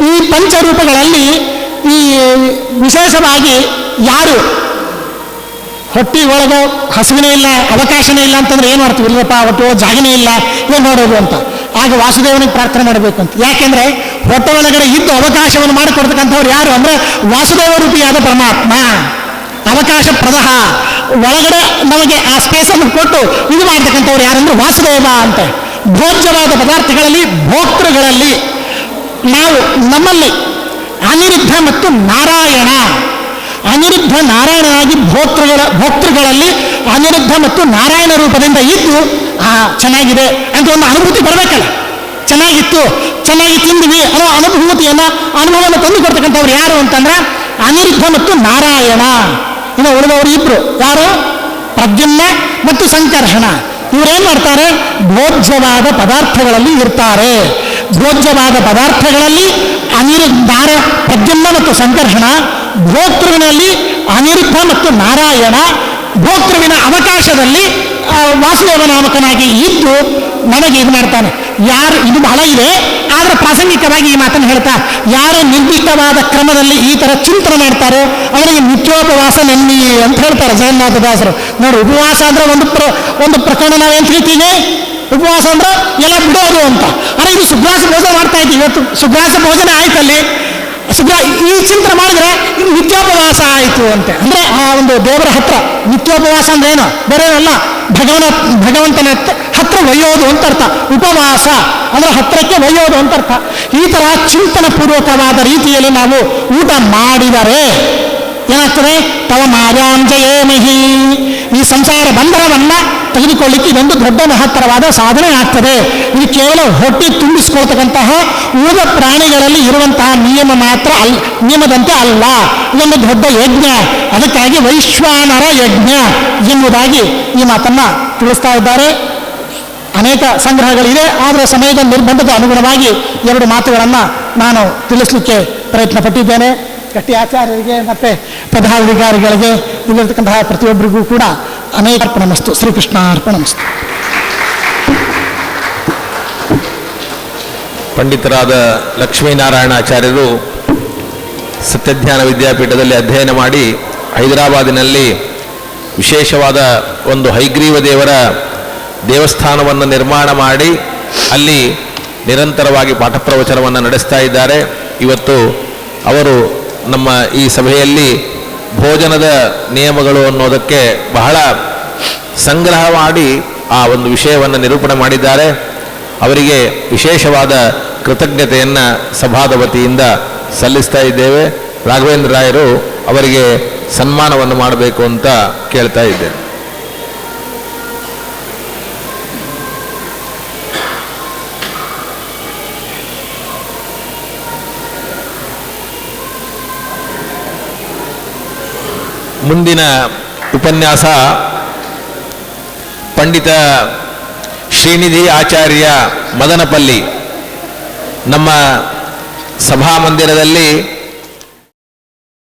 S1: ಈ ಪಂಚರೂಪಗಳಲ್ಲಿ ಈ ವಿಶೇಷವಾಗಿ ಯಾರು ಹೊಟ್ಟಿ ಒಳಗೆ ಹಸುವಿನೇ ಇಲ್ಲ, ಅವಕಾಶನೇ ಇಲ್ಲ ಅಂತಂದ್ರೆ ಏನು ಮಾಡ್ತೀವಿ? ಇಲ್ಲಪ್ಪ ಹೊಟ್ಟೆ ಜಾಗನೇ ಇಲ್ಲ, ಏನು ಮಾಡೋದು ಅಂತ. ಆಗ ವಾಸುದೇವನಿಗೆ ಪ್ರಾರ್ಥನೆ ಮಾಡಬೇಕು ಅಂತ. ಯಾಕೆಂದ್ರೆ ಹೊಟ್ಟೆ ಒಳಗಡೆ ಇದ್ದು ಅವಕಾಶವನ್ನು ಮಾಡಿಕೊಡ್ತಕ್ಕಂಥವ್ರು ಯಾರು ಅಂದ್ರೆ ವಾಸುದೇವ ರೂಪಿಯಾದ ಪರಮಾತ್ಮ. ಅವಕಾಶ ಪ್ರದಹ ಒಳಗಡೆ ನಮಗೆ ಆ ಸ್ಪೇಸನ್ನು ಕೊಟ್ಟು ಇದು ಮಾಡ್ತಕ್ಕಂಥವ್ರು ಯಾರಂದ್ರೆ ವಾಸುದೇವ ಅಂತ. ಭೋಜ್ಯವಾದ ಪದಾರ್ಥಗಳಲ್ಲಿ ಭೋಕ್ತೃಗಳಲ್ಲಿ ನಾವು ನಮ್ಮಲ್ಲಿ ಅನಿರುದ್ಧ ಮತ್ತು ನಾರಾಯಣ, ಅನಿರುದ್ಧ ನಾರಾಯಣನಾಗಿ ಭೋಕ್ತೃಗಳಲ್ಲಿ ಅನಿರುದ್ಧ ಮತ್ತು ನಾರಾಯಣ ರೂಪದಿಂದ ಇದ್ದು ಚೆನ್ನಾಗಿದೆ ಅಂತ ಒಂದು ಅನುಭೂತಿ ಬರಬೇಕಲ್ಲ. ಚೆನ್ನಾಗಿತ್ತು, ಚೆನ್ನಾಗಿ ತಿಂದ್ವಿ ಅನ್ನೋ ಅನುಭವವನ್ನು ತಂದು ಕೊಡ್ತಕ್ಕಂಥವ್ರು ಯಾರು ಅಂತಂದ್ರೆ ಅನಿರುದ್ಧ ಮತ್ತು ನಾರಾಯಣ. ಇನ್ನು ಉಳಿದವರು ಇಬ್ರು ಯಾರು? ಪ್ರದ್ಯುಮ್ನ ಮತ್ತು ಸಂಕರ್ಷಣ. ಇವರೇನ್ ಮಾಡ್ತಾರೆ? ಭೋಜ್ಯವಾದ ಪದಾರ್ಥಗಳಲ್ಲಿ ಇರ್ತಾರೆ. ಭೋಜ್ಯವಾದ ಪದಾರ್ಥಗಳಲ್ಲಿ ಪ್ರದ್ಯುಮ್ನ ಮತ್ತು ಸಂಕರ್ಷಣ, ಭೋಕ್ತೃವಿನಲ್ಲಿ ಅನಿರುದ್ಧ ಮತ್ತು ನಾರಾಯಣ, ಭೋಕ್ತೃವಿನ ಅವಕಾಶದಲ್ಲಿ ವಾಸುದೇವ ನಾಮಕನಾಗಿ ಇದ್ದು ನಮಗೆ ಇದು ಮಾಡ್ತಾನೆ. ಯಾರು ಇದು ಬಹಳ ಇದೆ, ಆದರೆ ಪ್ರಾಸಂಗಿಕವಾಗಿ ಈ ಮಾತನ್ನು ಹೇಳ್ತಾ, ಯಾರು ನಿರ್ದಿಷ್ಟವಾದ ಕ್ರಮದಲ್ಲಿ ಈ ತರ ಚಿಂತನೆ ಮಾಡ್ತಾರೋ ಅವರಿಗೆ ನಿತ್ಯೋಪವಾಸ ನೆನ್ನಿ ಅಂತ ಹೇಳ್ತಾರೆ ಜಗನ್ನಾಥದಾಸರು. ನೋಡಿ, ಉಪವಾಸ ಅಂದ್ರೆ ಒಂದು ಪ್ರಕರಣ ನಾವೇನು ತಿಳಿತೀವಿ, ಉಪವಾಸ ಅಂದ್ರೆ ಎಲ್ಲ ಬಿಡೋದು ಅಂತ. ಆದರೆ ಇದು ಸುಗ್ರಾಸ ಭೋಜನ ಮಾಡ್ತಾ ಇದ್ದೀವಿ. ಇವತ್ತು ಸುಗ್ರಾಸ ಭೋಜನ ಆಯ್ತಲ್ಲಿ, ಈ ಚಿಂತನೆ ಮಾಡಿದ್ರೆ ಇದು ನಿತ್ಯೋಪವಾಸ ಆಯಿತು ಅಂತೆ. ಅಂದ್ರೆ ಆ ಒಂದು ದೇವರ ಹತ್ರ ನಿತ್ಯೋಪವಾಸ ಅಂದ್ರೆ ಏನು? ಬೇರೆ ಅಲ್ಲ, ಭಗವಂತನ ಹತ್ರ ಒಯ್ಯೋದು ಅಂತ ಅರ್ಥ. ಉಪವಾಸ ಅಂದ್ರೆ ಹತ್ತಿರಕ್ಕೆ ಒಯ್ಯೋದು ಅಂತ ಅರ್ಥ. ಈ ಥರ ಚಿಂತನ ಪೂರ್ವಕವಾದ ರೀತಿಯಲ್ಲಿ ನಾವು ಊಟ ಮಾಡಿದರೆ ಏನಾಗ್ತದೆ? ತವ ಮಾಯಾಂಜಯೇಮಹಿ, ಈ ಸಂಸಾರ ಬಂಧನವನ್ನ ತೆಗೆದುಕೊಳ್ಳಿಕ್ಕೆ ಇದೊಂದು ದೊಡ್ಡ ಮಹತ್ತರವಾದ ಸಾಧನೆ ಆಗ್ತದೆ. ಇದು ಕೇವಲ ಹೊಟ್ಟೆ ತುಂಬಿಸಿಕೊಳ್ತಕ್ಕಂತಹ ಉಳಿದ ಪ್ರಾಣಿಗಳಲ್ಲಿ ಇರುವಂತಹ ನಿಯಮ ಮಾತ್ರ ನಿಯಮದಂತೆ ಅಲ್ಲ, ಇದೊಂದು ದೊಡ್ಡ ಯಜ್ಞ. ಅದಕ್ಕಾಗಿ ವೈಶ್ವಾನರ ಯಜ್ಞ ಎಂಬುದಾಗಿ ಈ ಮಾತನ್ನ ತಿಳಿಸ್ತಾ ಇದ್ದಾರೆ. ಅನೇಕ ಸಂಗ್ರಹಗಳಿವೆ, ಆದರೆ ಸಮಯದ ನಿರ್ಬಂಧದ ಅನುಗುಣವಾಗಿ 2 ಮಾತುಗಳನ್ನು ನಾನು ತಿಳಿಸಲಿಕ್ಕೆ ಪ್ರಯತ್ನ ಪಟ್ಟಿದ್ದೇನೆ. ಗಟ್ಟಿ ಆಚಾರ್ಯರಿಗೆ ಮತ್ತು ಪದಾಧಿಕಾರಿಗಳಿಗೆ ಇಲ್ಲಿರ್ತಕ್ಕಂತಹ ಪ್ರತಿಯೊಬ್ಬರಿಗೂ ಕೂಡ ಅನೇಕ ಅರ್ಪಣಮಸ್ತು. ಶ್ರೀಕೃಷ್ಣ ಅರ್ಪಣಮಸ್ತು.
S2: ಪಂಡಿತರಾದ ಲಕ್ಷ್ಮೀನಾರಾಯಣಾಚಾರ್ಯರು ಸತ್ಯಜ್ಞಾನ ವಿದ್ಯಾಪೀಠದಲ್ಲಿ ಅಧ್ಯಯನ ಮಾಡಿ ಹೈದರಾಬಾದಿನಲ್ಲಿ ವಿಶೇಷವಾದ ಒಂದು ಹೈಗ್ರೀವ ದೇವರ ದೇವಸ್ಥಾನವನ್ನು ನಿರ್ಮಾಣ ಮಾಡಿ ಅಲ್ಲಿ ನಿರಂತರವಾಗಿ ಪಾಠ ಪ್ರವಚನವನ್ನು ನಡೆಸ್ತಾ ಇದ್ದಾರೆ. ಇವತ್ತು ಅವರು ನಮ್ಮ ಈ ಸಭೆಯಲ್ಲಿ ಭೋಜನದ ನಿಯಮಗಳು ಅನ್ನೋದಕ್ಕೆ ಬಹಳ ಸಂಗ್ರಹ ಮಾಡಿ ಆ ಒಂದು ವಿಷಯವನ್ನು ನಿರೂಪಣೆ ಮಾಡಿದ್ದಾರೆ. ಅವರಿಗೆ ವಿಶೇಷವಾದ ಕೃತಜ್ಞತೆಯನ್ನು ಸಭಾದ ವತಿಯಿಂದ ಸಲ್ಲಿಸ್ತಾ ಇದ್ದೇವೆ. ರಾಘವೇಂದ್ರ ರಾಯರು ಅವರಿಗೆ ಸನ್ಮಾನವನ್ನು ಮಾಡಬೇಕು ಅಂತ ಕೇಳ್ತಾ ಇದ್ದೇನೆ. ಮುಂದಿನ ಉಪನ್ಯಾಸ ಪಂಡಿತ ಶ್ರೀನಿಧಿ ಆಚಾರ್ಯ ಮದನಪಲ್ಲಿ. ನಮ್ಮ ಸಭಾಮಂದಿರದಲ್ಲಿ